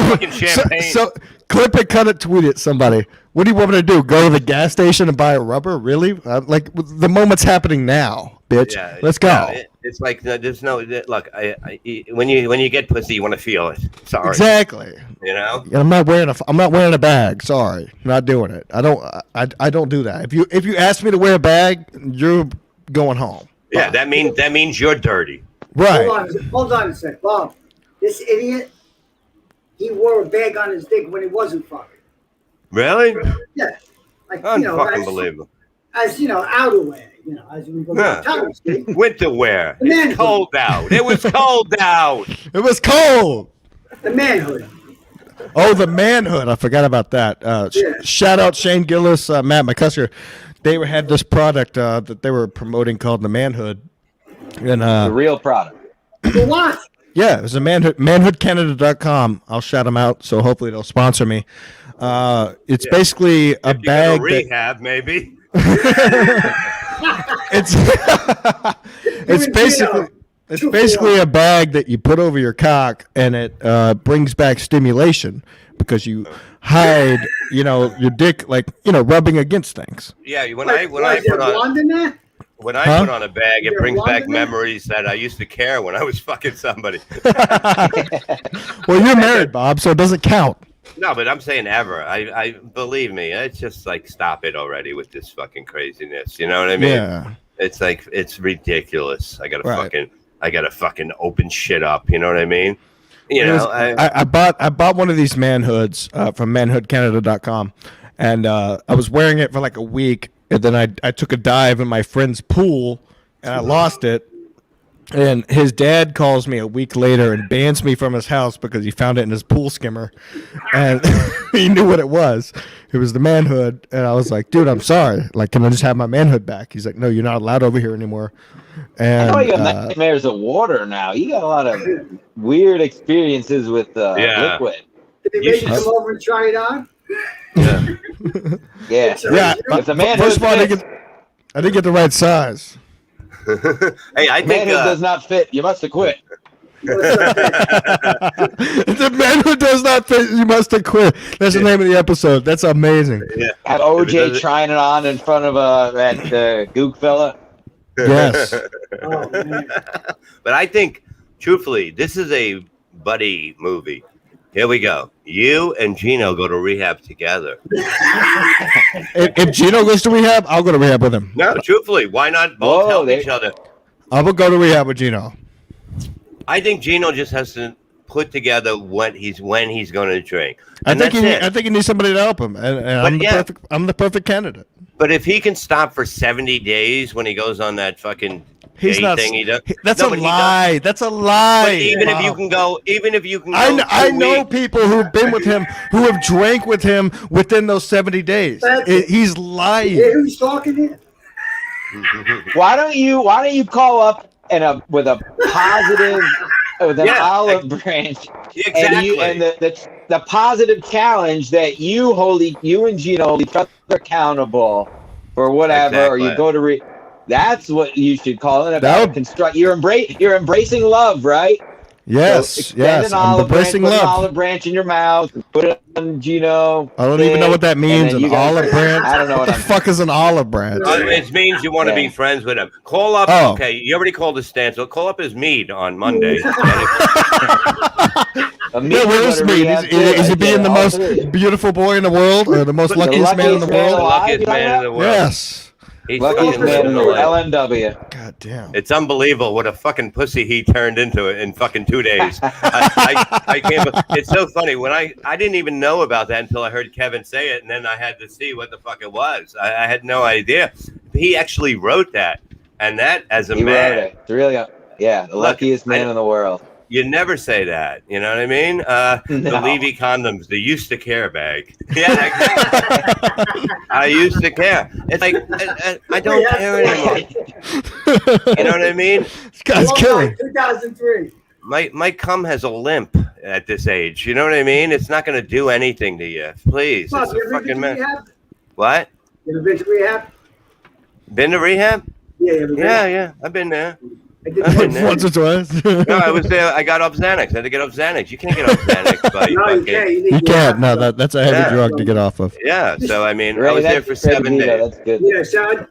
[SPEAKER 4] Fucking champagne.
[SPEAKER 2] So clip it, cut it, tweet it. Somebody. What do you want me to do? Go to the gas station and buy a rubber? Really? Like the moment's happening now, bitch.
[SPEAKER 4] Yeah,
[SPEAKER 2] Let's go.
[SPEAKER 4] It's like there's no look. When you get pussy, you want to feel it. Sorry.
[SPEAKER 2] Exactly.
[SPEAKER 4] You know.
[SPEAKER 2] I'm not wearing a bag. Sorry, not doing it. I don't do that. If you ask me to wear a bag, you're going home.
[SPEAKER 4] Yeah, that means you're dirty.
[SPEAKER 2] Right.
[SPEAKER 5] Hold on a sec, Bob. This idiot, he wore a bag on his dick when he wasn't fucking.
[SPEAKER 4] Really?
[SPEAKER 5] Yeah. Like,
[SPEAKER 4] Unfucking believable.
[SPEAKER 5] As outerwear. As we go to
[SPEAKER 4] winter wear. It's cold out. It was cold out.
[SPEAKER 2] It was cold.
[SPEAKER 5] The manhood.
[SPEAKER 2] Oh, the manhood. I forgot about that. Shout out Shane Gillis, Matt McCusker. They had this product that they were promoting called the manhood. And,
[SPEAKER 3] the real product.
[SPEAKER 5] The what?
[SPEAKER 2] Yeah, it was a manhoodcanada.com. I'll shout them out, so hopefully they'll sponsor me. It's basically a bag.
[SPEAKER 4] Rehab, maybe.
[SPEAKER 2] It's basically a bag that you put over your cock, and it brings back stimulation because you hide, your dick, rubbing against things.
[SPEAKER 4] Yeah, when I put on a bag, it brings back memories that I used to care when I was fucking somebody.
[SPEAKER 2] Well, you're married, Bob, so it doesn't count.
[SPEAKER 4] No, but I'm saying ever. I believe me. It's just like stop it already with this fucking craziness. You know what I mean?
[SPEAKER 2] Yeah.
[SPEAKER 4] It's like it's ridiculous. I gotta fucking open shit up. You know what I mean? I bought
[SPEAKER 2] one of these manhoods from manhoodcanada.com, and I was wearing it for like a week, and then I took a dive in my friend's pool and I lost it. And his dad calls me a week later and bans me from his house because he found it in his pool skimmer, and he knew what it was. It was the manhood, and I was like, "Dude, I'm sorry. Like, can I just have my manhood back?" He's like, "No, you're not allowed over here anymore." And
[SPEAKER 3] I know you have nightmares of water now. You got a lot of weird experiences with liquid.
[SPEAKER 5] Did they make you come over and try it on?
[SPEAKER 3] Yeah. Yeah. If the manhood
[SPEAKER 2] first of all, I didn't get the right size.
[SPEAKER 4] Hey, I think
[SPEAKER 3] manhood does not fit. You must have quit.
[SPEAKER 2] The manhood does not fit. You must have quit. That's the name of the episode. That's amazing.
[SPEAKER 4] Yeah.
[SPEAKER 3] Have OJ trying it on in front of that gook fella.
[SPEAKER 2] Yes.
[SPEAKER 5] Oh, man.
[SPEAKER 4] But I think, truthfully, this is a buddy movie. Here we go. You and Gino go to rehab together.
[SPEAKER 2] If Gino goes to rehab, I'll go to rehab with him.
[SPEAKER 4] No, truthfully, why not both help each other?
[SPEAKER 2] I will go to rehab with Gino.
[SPEAKER 4] I think Gino just has to put together when he's going to drink.
[SPEAKER 2] I think he needs somebody to help him, and I'm the perfect candidate.
[SPEAKER 4] But if he can stop for 70 days when he goes on that fucking thing he does,
[SPEAKER 2] that's a lie. That's a lie.
[SPEAKER 4] But even if you can go,
[SPEAKER 2] I know people who've been with him who have drank with him within those 70 days. He's lying.
[SPEAKER 5] Yeah, who's talking here?
[SPEAKER 3] Why don't you call up with a positive with an olive branch,
[SPEAKER 4] exactly,
[SPEAKER 3] and the positive challenge that you and Gino hold each other accountable for whatever, or you go to that's what you should call it. You're embracing love, right?
[SPEAKER 2] Yes,
[SPEAKER 3] so
[SPEAKER 2] yes. I'm embracing love.
[SPEAKER 3] Put an olive branch in your mouth. Put it on Gino.
[SPEAKER 2] I don't even know what that means. An olive branch.
[SPEAKER 3] I don't know
[SPEAKER 2] what the fuck is an olive branch.
[SPEAKER 4] It means you want to be friends with him. Call up. Oh. Okay, you already called his Stancil. Call up his mead on Monday.
[SPEAKER 2] Where is Mead? Is he being the most beautiful boy in the world, or the most luckiest man in the world?
[SPEAKER 4] The luckiest man in the world.
[SPEAKER 2] Yes.
[SPEAKER 3] Luckiest man in the world. LMW.
[SPEAKER 2] God damn.
[SPEAKER 4] It's unbelievable what a fucking pussy he turned into in fucking 2 days. I can't. It's so funny when I didn't even know about that until I heard Kevin say it, and then I had to see what the fuck it was. I had no idea. He actually wrote that, and that as a man,
[SPEAKER 3] wrote it. It's really, the luckiest man in the world.
[SPEAKER 4] You never say that. You know what I mean? The Levy condoms, the used to care bag. Yeah, exactly. I used to care. It's like, I don't care anymore. You know what I mean?
[SPEAKER 2] This guy's killing.
[SPEAKER 5] 2003.
[SPEAKER 4] My cum has a limp at this age. You know what I mean? It's not going to do anything to you. Please.
[SPEAKER 5] Bob,
[SPEAKER 4] it's a fucking mess. What?
[SPEAKER 5] You ever been to rehab?
[SPEAKER 4] Been to rehab?
[SPEAKER 5] Yeah.
[SPEAKER 4] I've been there.
[SPEAKER 2] Once or twice.
[SPEAKER 4] No, I was there. I got off Xanax. I had to get off Xanax. You can't get off Xanax.
[SPEAKER 2] You can't. No, that's a heavy drug to get off of.
[SPEAKER 4] Yeah. So I mean, I was there for 7 days.
[SPEAKER 3] That's good.
[SPEAKER 5] Yeah, so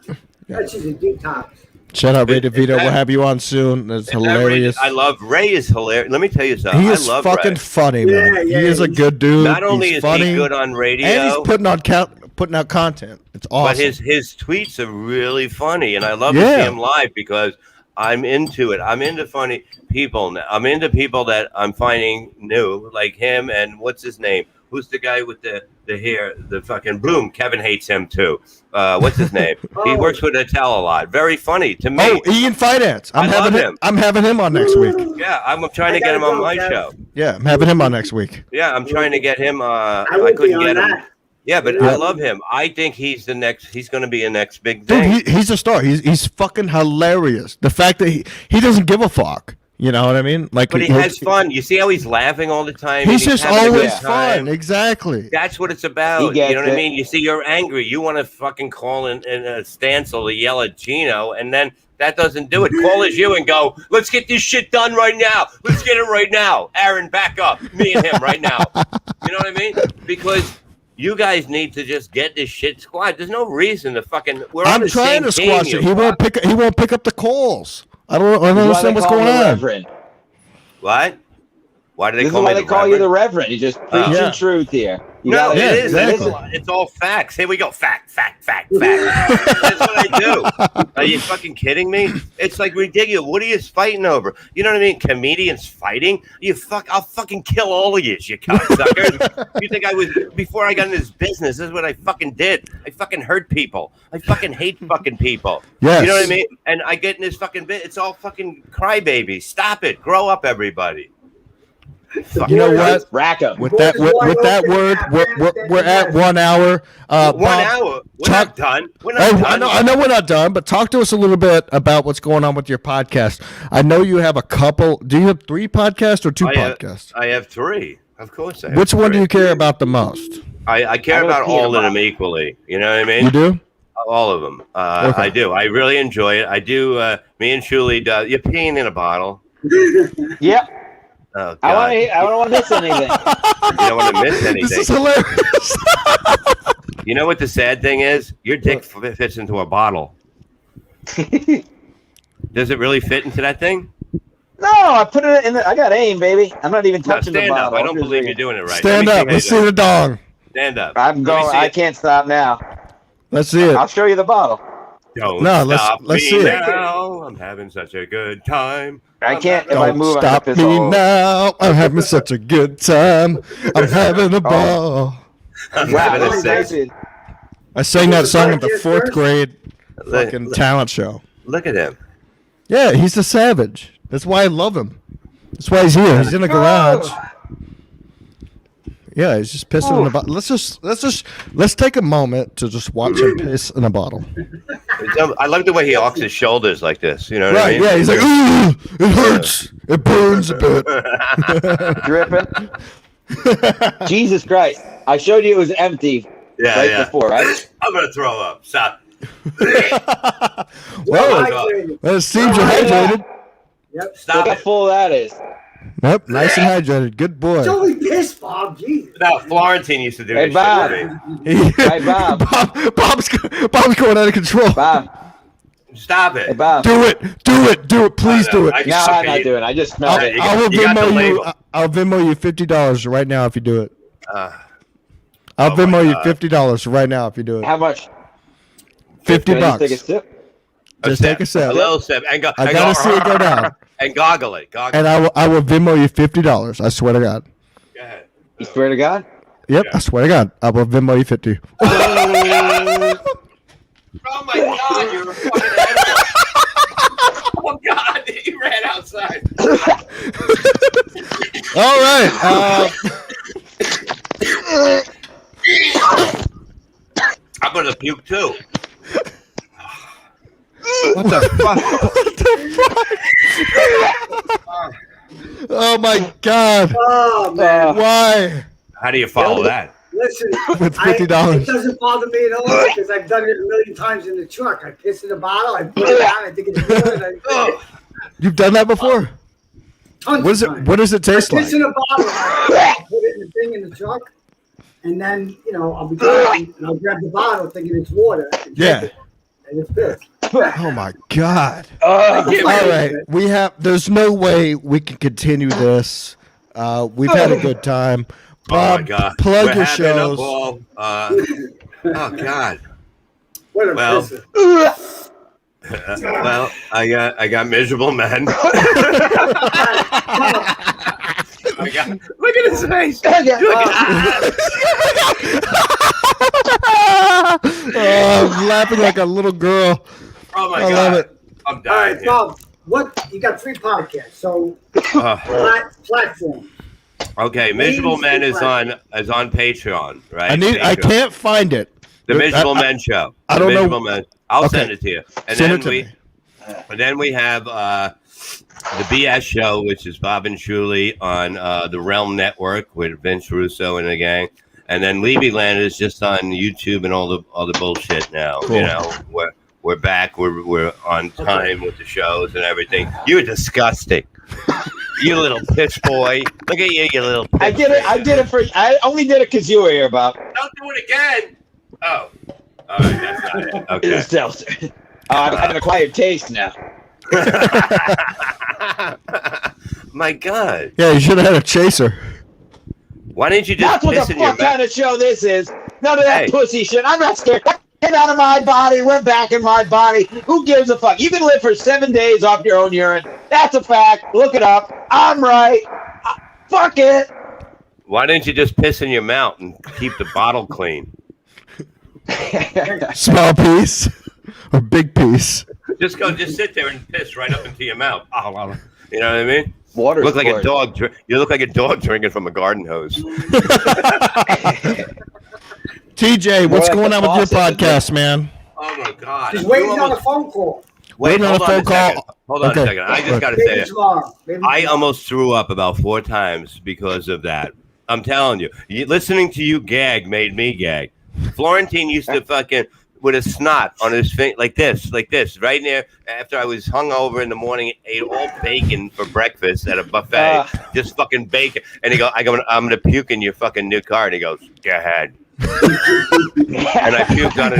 [SPEAKER 5] that's just a detox.
[SPEAKER 2] Shout out Ray DeVito. We'll have you on soon. That's hilarious.
[SPEAKER 4] I love Ray. Is hilarious. Let me tell you something.
[SPEAKER 2] He is fucking funny, man. He is a good dude.
[SPEAKER 4] Not only
[SPEAKER 2] is
[SPEAKER 4] he good on radio,
[SPEAKER 2] and he's putting out content. It's awesome.
[SPEAKER 4] But his tweets are really funny, and I love to see him live because I'm into it. I'm into funny people now. I'm into people that I'm finding new, like him and what's his name? Who's the guy with the hair, the fucking Bloom? Kevin hates him too. What's his name? He works with Attell a lot. Very funny to me.
[SPEAKER 2] Oh, Ian Finance. I'm having him on next week.
[SPEAKER 4] Yeah, I'm trying to get him on my show.
[SPEAKER 2] Yeah, I'm having him on next week.
[SPEAKER 4] Yeah, I'm trying to get him. I couldn't get him. Yeah, but I love him. I think he's the next. He's going to be a next big thing.
[SPEAKER 2] Dude, he's a star. He's fucking hilarious. The fact that he doesn't give a fuck. You know what I mean? Like,
[SPEAKER 4] but he has fun. You see how he's laughing all the time?
[SPEAKER 2] He's just always fun. Exactly.
[SPEAKER 4] That's what it's about. You know what I mean? You see, you're angry. You want to fucking call in a Stancil to yell at Gino, and then that doesn't do it. Call as you and go, let's get this shit done right now. Let's get it right now. Aaron, back up. Me and him right now. You know what I mean? Because you guys need to just get this shit squashed. There's no reason to fucking.
[SPEAKER 2] I'm trying to squash it. He won't pick up the calls. I don't understand what's going on.
[SPEAKER 3] Reverend.
[SPEAKER 4] What? Why do they
[SPEAKER 3] this
[SPEAKER 4] call
[SPEAKER 3] is why
[SPEAKER 4] me
[SPEAKER 3] they call you the Reverend? You just preaching truth here.
[SPEAKER 4] No, it is. It's all facts. Here we go. Fact. That's what I do. Are you fucking kidding me? It's like ridiculous. What are you fighting over? You know what I mean? Comedians fighting? I'll fucking kill all of you cocksuckers. You think I was, before I got in this business, this is what I fucking did. I fucking hurt people. I fucking hate fucking people.
[SPEAKER 2] Yes.
[SPEAKER 4] You know what I mean? And I get in this fucking bit. It's all fucking crybaby. Stop it. Grow up, everybody.
[SPEAKER 2] You know what?
[SPEAKER 3] Rack 'em.
[SPEAKER 2] With that word, we're at 1 hour.
[SPEAKER 4] 1 hour. We're not done.
[SPEAKER 2] I know we're not done, but talk to us a little bit about what's going on with your podcast. I know you have a couple. Do you have 3 podcasts or 2 podcasts?
[SPEAKER 4] I have 3. Of course I have.
[SPEAKER 2] Which one do you care about the most?
[SPEAKER 4] I care about all of them equally. You know what I mean?
[SPEAKER 2] You do?
[SPEAKER 4] All of them. Okay. I do. I really enjoy it. I do. Me and Shuli does. You're peeing in a bottle.
[SPEAKER 3] Yep.
[SPEAKER 4] Oh, God.
[SPEAKER 3] I don't want to miss anything.
[SPEAKER 4] You don't want to miss anything.
[SPEAKER 2] This is hilarious.
[SPEAKER 4] You know what the sad thing is? Your dick fits into a bottle. Does it really fit into that thing?
[SPEAKER 3] No, I put it in. I got aim, baby. I'm not even touching the bottle.
[SPEAKER 4] Stand up. I don't believe you're doing it right.
[SPEAKER 2] Stand up. Let's see the dong.
[SPEAKER 4] Stand up.
[SPEAKER 3] I'm going. I can't stop now.
[SPEAKER 2] Let's see it.
[SPEAKER 3] I'll show you the bottle.
[SPEAKER 4] Let's
[SPEAKER 2] see it.
[SPEAKER 4] Now. I'm having such a good time.
[SPEAKER 3] I can't. If I move,
[SPEAKER 2] stop me now. I'm having such a good time. I'm having a ball.
[SPEAKER 3] Wow,
[SPEAKER 2] I sang that song at the 4th grade fucking talent show.
[SPEAKER 4] Look at him.
[SPEAKER 2] Yeah, he's a savage. That's why I love him. That's why he's here. He's in the garage. Yeah, he's just pissing in a bottle. Let's take a moment to just watch him piss in a bottle.
[SPEAKER 4] I love the way he arcs his shoulders like this. You know what I mean?
[SPEAKER 2] Yeah, he's like, ooh, it hurts. It burns a bit.
[SPEAKER 3] Dripping. Jesus Christ. I showed you it was empty before, right?
[SPEAKER 4] I'm going to throw up. Stop.
[SPEAKER 2] Well, it seems you're hydrated.
[SPEAKER 5] Yep.
[SPEAKER 4] Stop
[SPEAKER 3] Look how full that is.
[SPEAKER 2] Yep, nice and hydrated. Good boy.
[SPEAKER 5] It's only piss, Bob. Jesus.
[SPEAKER 4] No, Florentine used to do this
[SPEAKER 3] Bob.
[SPEAKER 4] shit with me.
[SPEAKER 3] Hey, Bob.
[SPEAKER 2] Bob's going out of control.
[SPEAKER 3] Bob.
[SPEAKER 4] Stop it.
[SPEAKER 3] Hey, Bob.
[SPEAKER 2] Do it. Please do it.
[SPEAKER 3] No, I'm not doing it. I just smelled it.
[SPEAKER 2] I'll Venmo you $50 right now if you do it. I'll Venmo you $50 right now if you do it.
[SPEAKER 3] How much?
[SPEAKER 2] $50.
[SPEAKER 3] Take a sip.
[SPEAKER 2] Just take a sip.
[SPEAKER 4] A little sip. And go,
[SPEAKER 2] I gotta see it go down.
[SPEAKER 4] And goggle it.
[SPEAKER 2] And I will Venmo you $50. I swear to God.
[SPEAKER 4] Go ahead.
[SPEAKER 3] You swear to God?
[SPEAKER 2] Yep, yeah. I swear to God. I will Venmo you 50.
[SPEAKER 4] Oh my God, you're a fucking animal. Oh God, he ran outside.
[SPEAKER 2] All right.
[SPEAKER 4] I'm gonna puke too.
[SPEAKER 2] What the fuck? Oh my God.
[SPEAKER 5] Oh man.
[SPEAKER 2] Why?
[SPEAKER 4] How do you follow that?
[SPEAKER 5] Listen,
[SPEAKER 2] with $50.
[SPEAKER 5] It doesn't bother me at all because I've done it a million times in the truck. I piss in the bottle, I put it down, I think it's good.
[SPEAKER 2] You've done that before?
[SPEAKER 5] Tons of times.
[SPEAKER 2] What does it taste like?
[SPEAKER 5] Piss in a bottle, I put it in the thing in the truck, and then I'll be driving and I'll grab the bottle thinking it's water.
[SPEAKER 2] Yeah.
[SPEAKER 5] And it's piss.
[SPEAKER 2] Oh my God! All right, there's no way we can continue this. We've had a good time. Bob,
[SPEAKER 4] oh my God.
[SPEAKER 2] plug your shows.
[SPEAKER 4] Oh God.
[SPEAKER 5] What a
[SPEAKER 4] well,
[SPEAKER 5] person.
[SPEAKER 4] Well, I got miserable men. Look at his face.
[SPEAKER 2] I'm laughing like a little girl.
[SPEAKER 4] Oh my
[SPEAKER 2] God.
[SPEAKER 4] love it. I'm dying.
[SPEAKER 5] All right, Bob, you got 3 podcasts, so platform.
[SPEAKER 4] Okay, Miserable Men is on Patreon, right?
[SPEAKER 2] I can't find it.
[SPEAKER 4] The Miserable Men Show.
[SPEAKER 2] I don't know.
[SPEAKER 4] Men. I'll send it to you. And then we have the BS Show, which is Bob and Shuley on the Realm Network with Vince Russo and the gang. And then Levy Land is just on YouTube and all the bullshit now. Cool. You know, we're back. We're on time with the shows and everything. You're disgusting. You little piss boy. Look at you little piss
[SPEAKER 3] I did it. I only did it because you were here, Bob.
[SPEAKER 4] Don't do it again. Oh. All right, that's not it. Okay.
[SPEAKER 3] It's seltzer. I have an acquired taste now.
[SPEAKER 4] My God.
[SPEAKER 2] Yeah, you should have had a chaser.
[SPEAKER 4] Why didn't you just
[SPEAKER 3] That's what the fuck kind of show this is. None of that pussy shit. I'm not scared. Get out of my body. We're back in my body. Who gives a fuck? You can live for 7 days off your own urine. That's a fact. Look it up. I'm right. Fuck it.
[SPEAKER 4] Why didn't you just piss in your mouth and keep the bottle clean?
[SPEAKER 2] Small piece or big piece?
[SPEAKER 4] Just sit there and piss right up into your mouth. You know what I mean?
[SPEAKER 3] Water.
[SPEAKER 4] Look like a dog. You look like a dog drinking from a garden hose.
[SPEAKER 2] TJ, what's going on with your podcast, man?
[SPEAKER 4] Oh my God!
[SPEAKER 5] He's waiting on a phone call.
[SPEAKER 4] Wait, hold on a second. Hold on
[SPEAKER 2] Okay.
[SPEAKER 4] a second. I just got to say this. I almost threw up about 4 times because of that. I'm telling you, listening to you gag made me gag. Florentine used to fucking with a snot on his face like this, right there. After I was hungover in the morning, ate all bacon for breakfast at a buffet, just fucking bacon. And I'm gonna puke in your fucking new car. And he goes, go ahead. And I puked on it.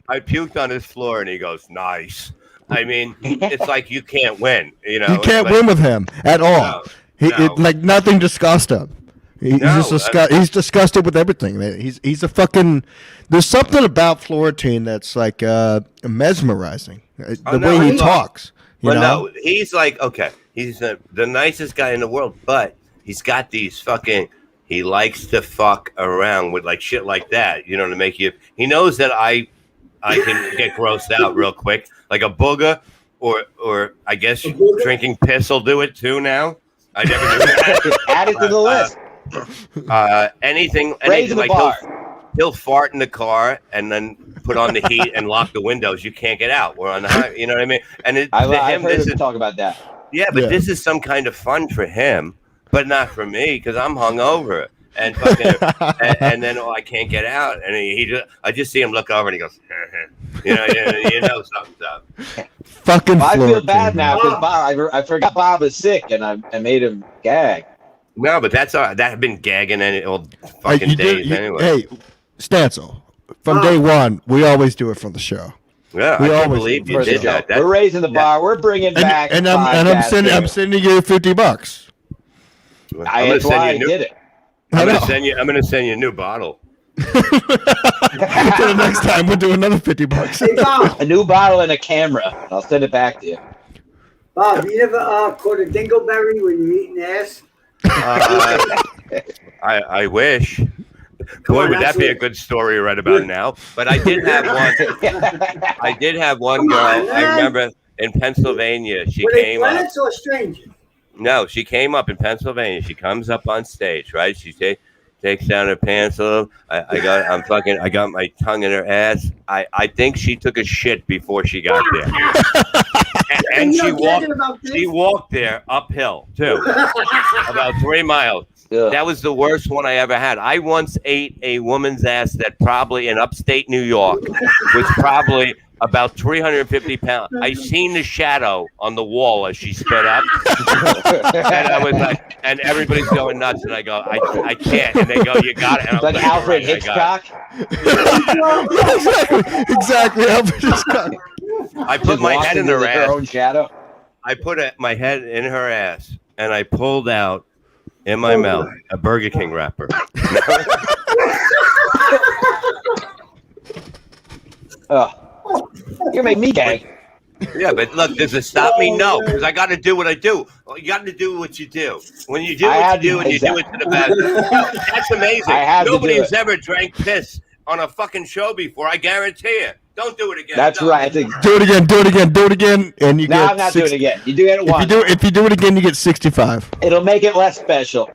[SPEAKER 4] I puked on his floor, and he goes, nice. I mean, it's like you can't win. You know,
[SPEAKER 2] you can't win with him at all. Like nothing disgusts him. He's disgusted with everything. He's a fucking. There's something about Florentine that's like mesmerizing. The way he talks. You know?
[SPEAKER 4] No, he's like he's the nicest guy in the world, but he's got these fucking. He likes to fuck around with like shit like that. You know, to make you. He knows that I can get grossed out real quick, like a booger, or I guess drinking piss will do it too. Now I never knew that.
[SPEAKER 3] Add it to the list.
[SPEAKER 4] Anything
[SPEAKER 3] the
[SPEAKER 4] like
[SPEAKER 3] bar.
[SPEAKER 4] he'll fart in the car and then put on the heat and lock the windows. You can't get out. We're on the high, you know what I mean? And
[SPEAKER 3] I've heard him talk about that.
[SPEAKER 4] Yeah, but this is some kind of fun for him, but not for me because I'm hungover and fucking and then I can't get out. And I just see him look over and he goes, you know something's up.
[SPEAKER 2] Fucking.
[SPEAKER 3] I feel bad now because I forgot Bob is sick and I made him gag.
[SPEAKER 4] No, but that had been gagging any old fucking days anyway.
[SPEAKER 2] Hey, Stancil, from day one, we always do it from the show.
[SPEAKER 4] Yeah, I can't believe you did that.
[SPEAKER 3] We're raising the bar. We're bringing back.
[SPEAKER 2] And I'm sending you $50.
[SPEAKER 3] That's why I did it.
[SPEAKER 4] I'm gonna send you a new bottle.
[SPEAKER 2] The next time we'll do another $50.
[SPEAKER 3] A new bottle and a camera. I'll send it back to you.
[SPEAKER 5] Bob, you ever caught a dingleberry when you're eating ass?
[SPEAKER 4] I wish. Boy, would that be a good story right about now? But I did have one. I did have one girl. I remember in Pennsylvania. She came up.
[SPEAKER 5] Friends or strangers?
[SPEAKER 4] No, she came up in Pennsylvania. She comes up on stage, right? She takes down her pants a little. I got my tongue in her ass. I think she took a shit before she got there. And she walked there uphill too, about 3 miles. That was the worst one I ever had. I once ate a woman's ass that probably in upstate New York was probably about 350 pounds. I seen the shadow on the wall as she sped up. And I was like, and everybody's going nuts. And I go, I can't. And they go, you got it. And
[SPEAKER 3] it's like Alfred Hitchcock.
[SPEAKER 2] Exactly. Alfred Hitchcock.
[SPEAKER 4] I put my head in her ass.
[SPEAKER 3] Her own shadow.
[SPEAKER 4] I put my head in her ass, and I pulled out in my mouth a Burger King wrapper.
[SPEAKER 3] You make me gay.
[SPEAKER 4] Yeah, but look, does it stop me? No, because I got to do what I do. You got to do what you do. When you do what you do, and you do it to the best. That's amazing. Nobody's ever drank piss on a fucking show before. I guarantee you. Don't do it again.
[SPEAKER 3] That's right.
[SPEAKER 2] Do it again, and you get.
[SPEAKER 3] No, I'm not doing it again. You do it once.
[SPEAKER 2] If you do it again, you get 65.
[SPEAKER 3] It'll make it less special.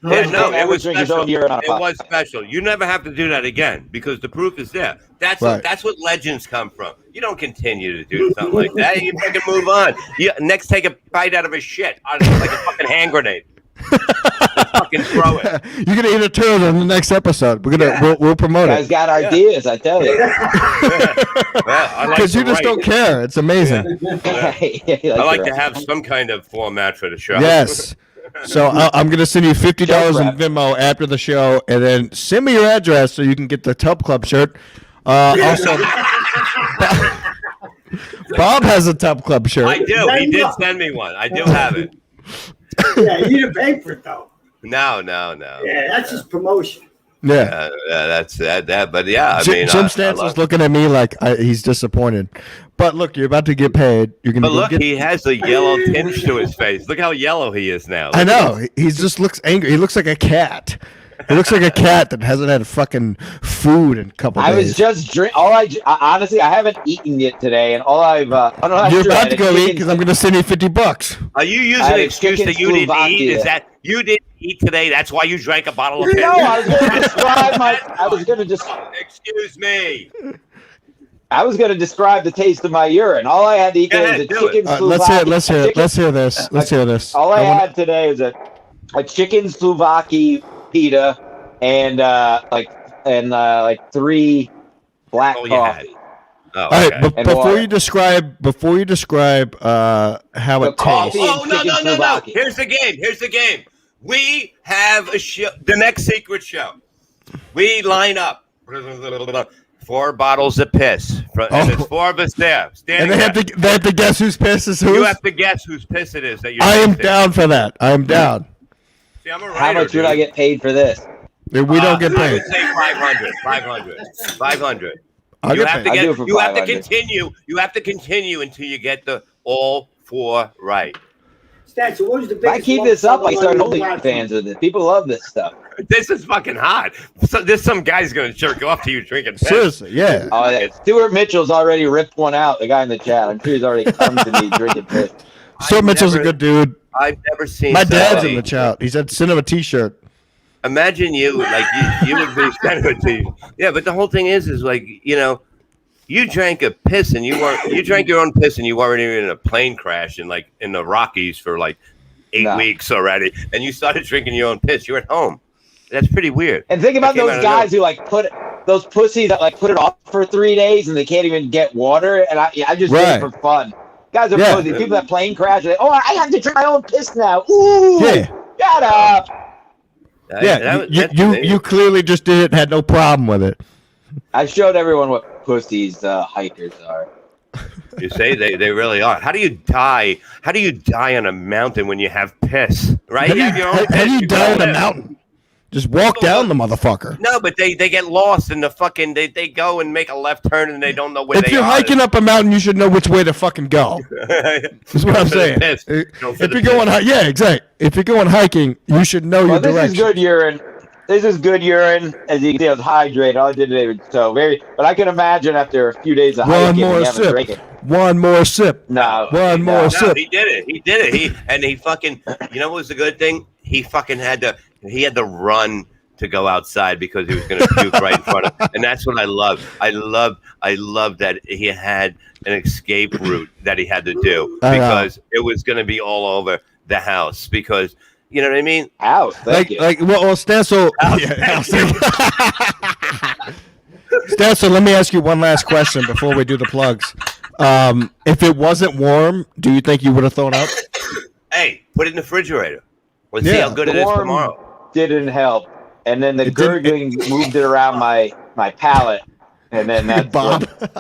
[SPEAKER 4] Yeah, no, it was special. It was special. You never have to do that again because the proof is there. That's what legends come from. You don't continue to do something like that. You fucking move on. Next, take a bite out of a shit like a fucking hand grenade. Fucking throw it.
[SPEAKER 2] You're gonna eat a turd in the next episode. We'll promote it.
[SPEAKER 3] You guys got ideas, I tell you.
[SPEAKER 2] Because you just don't care. It's amazing.
[SPEAKER 4] I like to have some kind of format for the show.
[SPEAKER 2] Yes. So I'm going to send you $50 in Venmo after the show, and then send me your address so you can get the Tub Club shirt. Also, Bob has a Tub Club shirt.
[SPEAKER 4] I do. He did send me one. I do have it.
[SPEAKER 5] Yeah, you didn't pay for it, though.
[SPEAKER 4] No.
[SPEAKER 5] Yeah, that's just promotion.
[SPEAKER 2] Yeah,
[SPEAKER 4] that's that. But yeah, I mean,
[SPEAKER 2] Jim Stancil's looking at me like he's disappointed. But look, you're about to get paid. You're gonna.
[SPEAKER 4] But look, he has a yellow tinge to his face. Look how yellow he is now.
[SPEAKER 2] I know. He just looks angry. He looks like a cat. He looks like a cat that hasn't had fucking food in a couple days.
[SPEAKER 3] I was just honestly, I haven't eaten yet today, and I don't know.
[SPEAKER 2] You're about to go eat because I'm going to send you $50.
[SPEAKER 4] Are you using an excuse that you didn't eat? Is that you didn't eat today? That's why you drank a bottle of piss?
[SPEAKER 3] No, I was going to describe
[SPEAKER 4] Excuse me.
[SPEAKER 3] I was going to describe the taste of my urine. All I had to eat today was a chicken Slovakia.
[SPEAKER 2] Let's hear this.
[SPEAKER 3] All I had today was a chicken Slovakia pita and like 3 black coffee.
[SPEAKER 2] All right, but before you describe how it tastes.
[SPEAKER 4] Oh no! Here's the game. We have a show. The next secret show. We line up 4 bottles of piss, and there's 4 of us there.
[SPEAKER 2] And they have to guess whose piss is whose.
[SPEAKER 4] You have to guess whose piss it is that you're.
[SPEAKER 2] I am down for that. I am down.
[SPEAKER 4] See, I'm a writer,
[SPEAKER 3] how much would I get paid for this?
[SPEAKER 2] We don't get paid.
[SPEAKER 4] I would say 500. You have to continue until you get the all 4 right.
[SPEAKER 5] Stancil, what was the biggest?
[SPEAKER 3] If I keep this up, I start OnlyFans with it. People love this stuff.
[SPEAKER 4] This is fucking hot. There's some guy's gonna jerk off to you drinking piss.
[SPEAKER 2] Seriously, yeah.
[SPEAKER 3] Oh, yeah. Stuart Mitchell's already ripped one out. The guy in the chat. I'm sure he's already come to me drinking piss.
[SPEAKER 2] Stuart Mitchell's a good dude.
[SPEAKER 4] I've never seen.
[SPEAKER 2] My dad's in the chat. He said, "Send him a T-shirt."
[SPEAKER 4] Imagine you would be sent a T-shirt. Yeah, but the whole thing is like you drank a piss and you drank your own piss and you weren't even in a plane crash in the Rockies for 8 weeks already, and you started drinking your own piss. You're at home. That's pretty weird.
[SPEAKER 3] And think about those guys who put those pussies that put it off for 3 days and they can't even get water. And I just did it for fun. Guys are pussies. People that plane crash. I have to drink my own piss now. Ooh, shut up.
[SPEAKER 2] You clearly just did it and had no problem with it.
[SPEAKER 3] I showed everyone what pussies hikers are.
[SPEAKER 4] You say they really are. How do you die? How do you die on a mountain when you have piss? Right?
[SPEAKER 2] How do you die on a mountain? Just walk down the motherfucker.
[SPEAKER 4] No, but they get lost in the fucking. They go and make a left turn and they don't know where they are.
[SPEAKER 2] If you're hiking up a mountain, you should know which way to fucking go. That's what I'm saying. If you're going, exactly. If you're going hiking, you should know your direction.
[SPEAKER 3] This is good urine. As you can see, I was hydrated. All I did today was but I can imagine after a few days of hiking,
[SPEAKER 2] One more sip.
[SPEAKER 3] No.
[SPEAKER 2] One more sip.
[SPEAKER 4] He did it. He fucking. You know what was the good thing? He fucking had to run to go outside because he was going to puke right in front of him. And that's what I love. I love that he had an escape route that he had to do because it was going to be all over the house because You know what I mean?
[SPEAKER 3] House.
[SPEAKER 2] Well, Stancil. Stancil, let me ask you one last question before we do the plugs. If it wasn't warm, do you think you would have thrown up?
[SPEAKER 4] Hey, put it in the refrigerator. Let's see how good it is tomorrow.
[SPEAKER 3] Didn't help, and then the gurgling moved it around my palate, and then that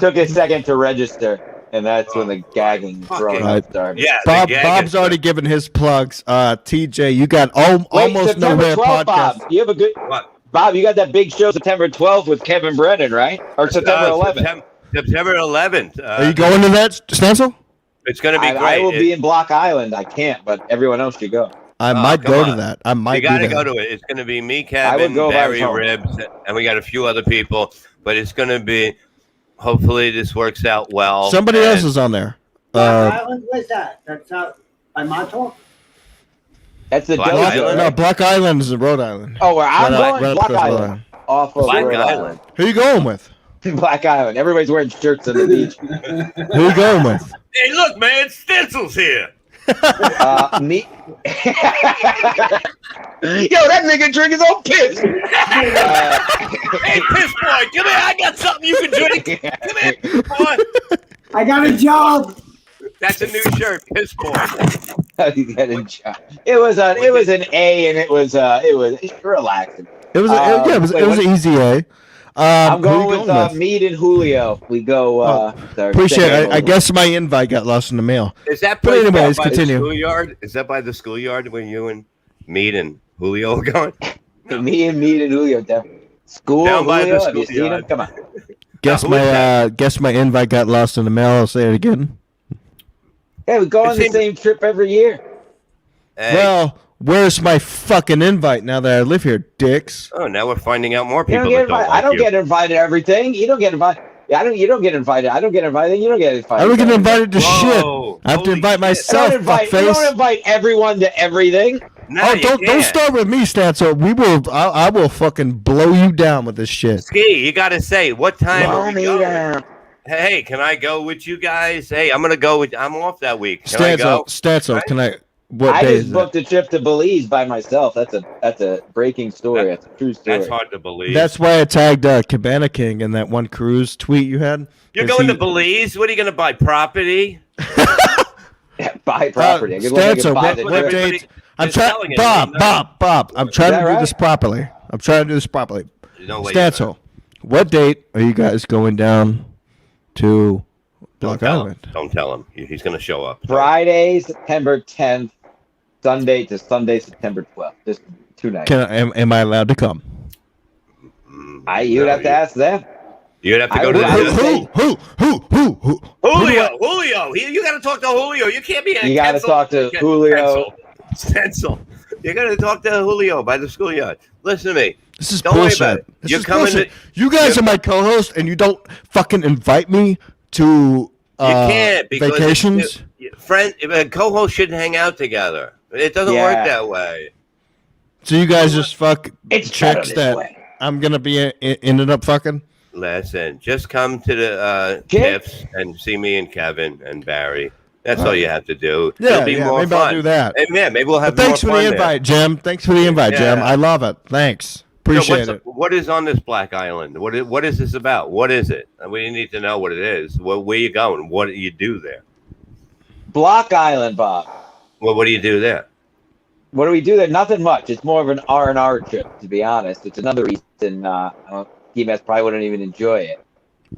[SPEAKER 3] took a second to register, and that's when the gagging throwing up started.
[SPEAKER 4] Yeah,
[SPEAKER 3] Bob's
[SPEAKER 2] already given his plugs. TJ, you got almost nowhere
[SPEAKER 3] 12th,
[SPEAKER 2] podcast.
[SPEAKER 3] Bob, you have a good.
[SPEAKER 4] What?
[SPEAKER 3] Bob, you got that big show September 12th with Kevin Brennan, right? Or September 11th?
[SPEAKER 4] September 11th.
[SPEAKER 2] Are you going to that, Stancil?
[SPEAKER 4] It's going to be great.
[SPEAKER 3] I will be in Block Island. I can't, but everyone else should go.
[SPEAKER 2] I might go to that. I might.
[SPEAKER 4] You got to go to it. It's going to be me, Kevin, Barry Ribs, and we got a few other people. But it's going to be. Hopefully, this works out well.
[SPEAKER 2] Somebody else is on there.
[SPEAKER 5] Block Island. Where's that? That's out by Montauk.
[SPEAKER 3] That's the
[SPEAKER 4] Block Island.
[SPEAKER 2] No, Block Island is in Rhode Island.
[SPEAKER 3] Oh, where I'm going,
[SPEAKER 2] right
[SPEAKER 3] Block Island. Off of
[SPEAKER 4] Black
[SPEAKER 3] Rhode
[SPEAKER 4] Island.
[SPEAKER 2] Who you going with?
[SPEAKER 3] Black Island. Everybody's wearing shirts on the beach.
[SPEAKER 2] Who you going with?
[SPEAKER 4] Hey, look, man, Stancil's here.
[SPEAKER 3] Me. Yo, that nigga drink his own piss.
[SPEAKER 4] Hey, piss boy, come here. I got something you can drink. Come here, boy.
[SPEAKER 5] I got a job.
[SPEAKER 4] That's a new shirt, piss boy.
[SPEAKER 3] It was an A, and it was relaxing.
[SPEAKER 2] It was an easy A.
[SPEAKER 3] I'm going with Mead and Julio. We go.
[SPEAKER 2] Appreciate it. I guess my invite got lost in the mail.
[SPEAKER 4] Is that
[SPEAKER 2] But anyways,
[SPEAKER 4] by
[SPEAKER 2] continue.
[SPEAKER 4] the schoolyard? Is that by the schoolyard where you and Mead and Julio are going?
[SPEAKER 3] Me and Mead and Julio definitely. School
[SPEAKER 4] Down by
[SPEAKER 3] Julio.
[SPEAKER 4] the
[SPEAKER 3] Have you seen him? Come on.
[SPEAKER 2] Guess my invite got lost in the mail. I'll say it again.
[SPEAKER 3] Hey, we go on the same trip every year.
[SPEAKER 4] Hey.
[SPEAKER 2] Well, where's my fucking invite now that I live here, dicks?
[SPEAKER 4] Oh, now we're finding out more
[SPEAKER 3] You
[SPEAKER 4] people
[SPEAKER 3] don't get
[SPEAKER 4] that don't
[SPEAKER 3] invited.
[SPEAKER 4] like
[SPEAKER 3] I don't
[SPEAKER 4] you.
[SPEAKER 3] get invited to everything. You don't get invited. You don't get invited. I don't get invited. You don't get invited.
[SPEAKER 2] I don't get invited to shit.
[SPEAKER 4] Whoa,
[SPEAKER 2] I have to
[SPEAKER 4] holy
[SPEAKER 2] invite
[SPEAKER 4] shit.
[SPEAKER 2] myself.
[SPEAKER 3] You don't invite everyone to everything.
[SPEAKER 4] No,
[SPEAKER 2] Don't start with me, Stancil. I will fucking blow you down with this shit.
[SPEAKER 4] Ski, you got to say what time
[SPEAKER 3] Blow
[SPEAKER 4] are we
[SPEAKER 3] me
[SPEAKER 4] going?
[SPEAKER 3] down.
[SPEAKER 4] Hey, can I go with you guys? Hey, I'm off that week. Can I go?
[SPEAKER 2] Stancil,
[SPEAKER 4] Right?
[SPEAKER 2] can I? What
[SPEAKER 3] I
[SPEAKER 2] day
[SPEAKER 3] just
[SPEAKER 2] is
[SPEAKER 3] booked a trip to Belize by myself. That's a breaking story. That's a true story.
[SPEAKER 4] That's hard to believe.
[SPEAKER 2] That's why I tagged Cabana King in that one cruise tweet you had.
[SPEAKER 4] You're going to Belize? What are you going to buy? Property?
[SPEAKER 3] Buy property.
[SPEAKER 2] Stancil, what date? I'm trying. Bob. I'm trying to do this properly.
[SPEAKER 4] No way.
[SPEAKER 2] Stancil, what date are you guys going down to Block Island?
[SPEAKER 4] Don't tell him. He's going to show up.
[SPEAKER 3] Friday, September 10th, Sunday to Sunday, September 12th. Just 2 nights.
[SPEAKER 2] Am I allowed to come?
[SPEAKER 3] You'd have to ask them.
[SPEAKER 4] You'd have to go to
[SPEAKER 2] Who?
[SPEAKER 4] Julio. You got to talk to Julio. You can't be.
[SPEAKER 3] You got to talk to Julio.
[SPEAKER 4] Stancil. You got to talk to Julio by the schoolyard. Listen to me.
[SPEAKER 2] This is
[SPEAKER 4] Don't worry about
[SPEAKER 2] bullshit.
[SPEAKER 4] it. You're coming.
[SPEAKER 2] You guys are my co-host, and you don't fucking invite me to
[SPEAKER 4] You can't because
[SPEAKER 2] vacations.
[SPEAKER 4] Co-hosts shouldn't hang out together. It doesn't work that way.
[SPEAKER 2] So you guys just fuck
[SPEAKER 3] It's
[SPEAKER 2] chicks that
[SPEAKER 3] way.
[SPEAKER 2] I'm gonna be ended up fucking.
[SPEAKER 4] Listen, just come to the tips and see me and Kevin and Barry. That's all you have to do. It'll be more
[SPEAKER 2] maybe
[SPEAKER 4] fun.
[SPEAKER 2] I'll do that.
[SPEAKER 4] And maybe we'll have.
[SPEAKER 2] But thanks
[SPEAKER 4] more
[SPEAKER 2] for the
[SPEAKER 4] fun
[SPEAKER 2] invite, Jim. Thanks for the invite, Jim. I love it. Thanks. Appreciate it.
[SPEAKER 4] What is on this Black Island? What is this about? What is it? We need to know what it is. Where are you going? What do you do there?
[SPEAKER 3] Block Island, Bob.
[SPEAKER 4] Well, what do you do there?
[SPEAKER 3] What do we do there? Nothing much. It's more of an R&R trip, to be honest. It's another reason T-Mass probably wouldn't even enjoy it.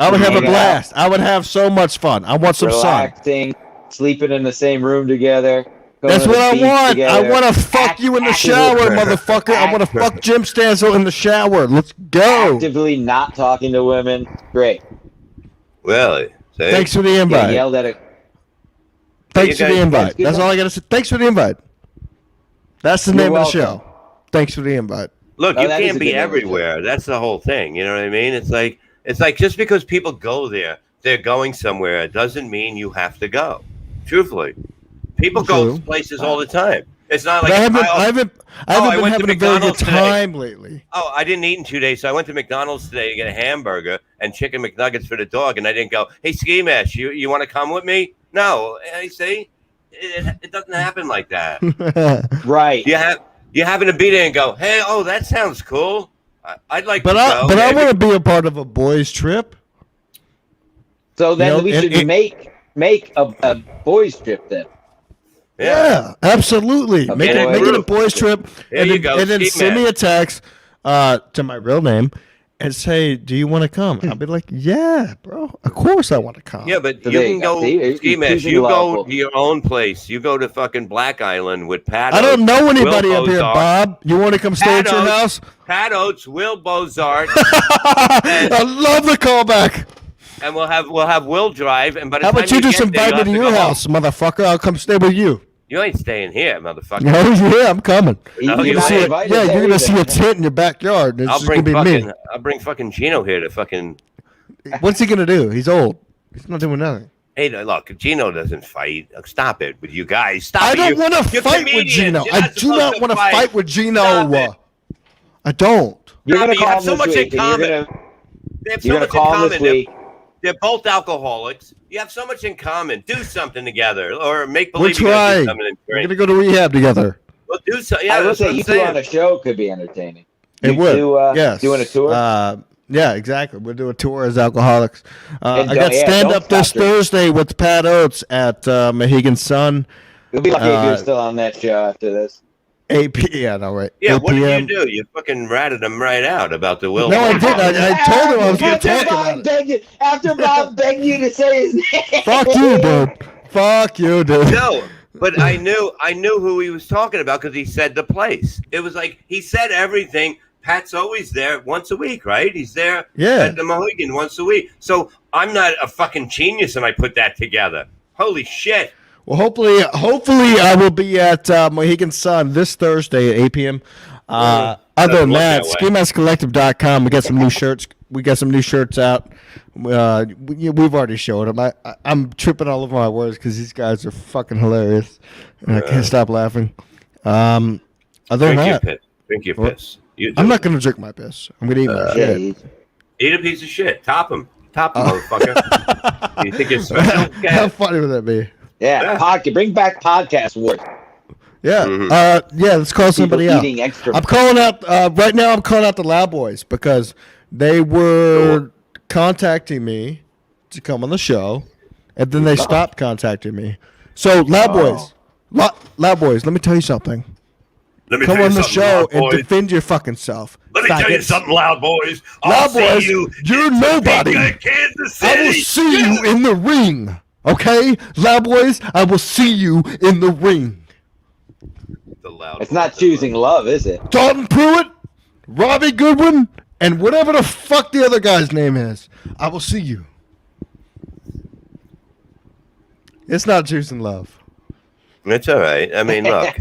[SPEAKER 2] I would have a blast. I would have so much fun. I want some
[SPEAKER 3] Relaxing, sleeping in the same room together.
[SPEAKER 2] That's what I want. I want to fuck you in the shower, motherfucker. I want to fuck Jim Stancil in the shower. Let's go.
[SPEAKER 3] Actively not talking to women. Great.
[SPEAKER 4] Really? See?
[SPEAKER 2] Thanks for the invite.
[SPEAKER 3] Yelled at it.
[SPEAKER 2] Thanks for the invite. That's all I got to say. Thanks for the invite. That's the name of the show. Thanks for the invite.
[SPEAKER 4] Look, you can't be everywhere. That's the whole thing. You know what I mean? It's like just because people go there, they're going somewhere. It doesn't mean you have to go. Truthfully, people go places all the time. It's not like
[SPEAKER 2] I haven't been having a very good time lately.
[SPEAKER 4] Oh, I didn't eat in 2 days, so I went to McDonald's today to get a hamburger and chicken McNuggets for the dog, and I didn't go, hey, Ski Mash, you want to come with me? No. I see. it doesn't happen like that.
[SPEAKER 3] Right.
[SPEAKER 4] You happen to be there and go, hey, oh, that sounds cool. I'd like to go.
[SPEAKER 2] But I want to be a part of a boys' trip.
[SPEAKER 3] So then we should make a boys' trip then.
[SPEAKER 2] Yeah, absolutely. Make it a boys' trip, and then send me a text to my real name and say, "Do you want to come?" I'll be like, "Yeah, bro. Of course I want to come."
[SPEAKER 4] Yeah, but you can go. Ski Mask, you go to your own place. You go to fucking Black Island with Pat.
[SPEAKER 2] I don't know anybody up here, Bob. You want to come stay at your house?
[SPEAKER 4] Pat Oates, Will Bozart.
[SPEAKER 2] I love the callback.
[SPEAKER 4] And we'll have Will drive. And by the
[SPEAKER 2] how
[SPEAKER 4] time
[SPEAKER 2] about you just invite me to your house, motherfucker? I'll come stay with you.
[SPEAKER 4] You ain't staying here, motherfucker.
[SPEAKER 2] Oh yeah, I'm coming.
[SPEAKER 4] You're
[SPEAKER 2] gonna see a tent in your backyard. It's
[SPEAKER 4] I'll bring
[SPEAKER 2] me.
[SPEAKER 4] I'll bring fucking Gino here to fucking.
[SPEAKER 2] What's he gonna do? He's old. He's not doing nothing.
[SPEAKER 4] Hey, look, Gino doesn't fight. Stop it with you guys. Stop it.
[SPEAKER 2] I don't want to fight with Gino. I do not want to fight with Gino. I don't.
[SPEAKER 3] You're gonna
[SPEAKER 4] have so much in common. They have so much in common. They're both alcoholics. You have so much in common. Do something together, or make believe
[SPEAKER 2] we'll try.
[SPEAKER 4] Do something.
[SPEAKER 2] We're gonna go to rehab together.
[SPEAKER 4] We'll do something. Yeah,
[SPEAKER 3] I will say you two on a show could be entertaining.
[SPEAKER 2] It would.
[SPEAKER 3] Yes. Doing a tour.
[SPEAKER 2] Yeah, exactly. We'll do a tour as alcoholics. I got stand up this Thursday with Pat Oates at Mohegan Sun.
[SPEAKER 3] You'll be lucky if you're still on that show after this.
[SPEAKER 2] 8 p.m. Yeah, no, right.
[SPEAKER 4] Yeah, what did you do? You fucking ratted him right out about the Will.
[SPEAKER 2] No, I didn't. I told him I was going to talk about it.
[SPEAKER 3] After Bob begged you to say his name.
[SPEAKER 2] Fuck you, dude. Fuck you, dude.
[SPEAKER 4] No, but I knew who he was talking about because he said the place. It was like he said everything. Pat's always there once a week, right? He's there at the Mohegan once a week. So I'm not a fucking genius and I put that together. Holy shit.
[SPEAKER 2] Well, hopefully I will be at Mohegan Sun this Thursday at 8 p.m. Other than that, SkiMaskCollective.com. We got some new shirts. We got some new shirts out. We've already showed them. I'm tripping all over my words because these guys are fucking hilarious, and I can't stop laughing. Other than that,
[SPEAKER 4] drink your piss.
[SPEAKER 2] I'm not going to drink my piss. I'm going to eat my shit.
[SPEAKER 4] Eat a piece of shit. Top him, motherfucker. You think you're special?
[SPEAKER 2] How funny would that be?
[SPEAKER 3] Yeah, bring back podcast wars.
[SPEAKER 2] Yeah, let's call somebody out. I'm calling out right now. I'm calling out the Loud Boys because they were contacting me to come on the show, and then they stopped contacting me. So Loud Boys, let me tell you something. Come on the show and defend your fucking self.
[SPEAKER 4] Let me tell you something, Loud Boys.
[SPEAKER 2] Loud Boys, you're nobody. I will see you in the ring. Okay, Loud Boys, I will see you in the ring.
[SPEAKER 3] It's not choosing love, is it?
[SPEAKER 2] Dalton Pruitt, Robbie Goodwin, and whatever the fuck the other guy's name is. I will see you. It's not choosing love.
[SPEAKER 4] It's all right. I mean, look,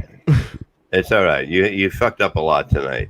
[SPEAKER 4] it's all right. You fucked up a lot tonight.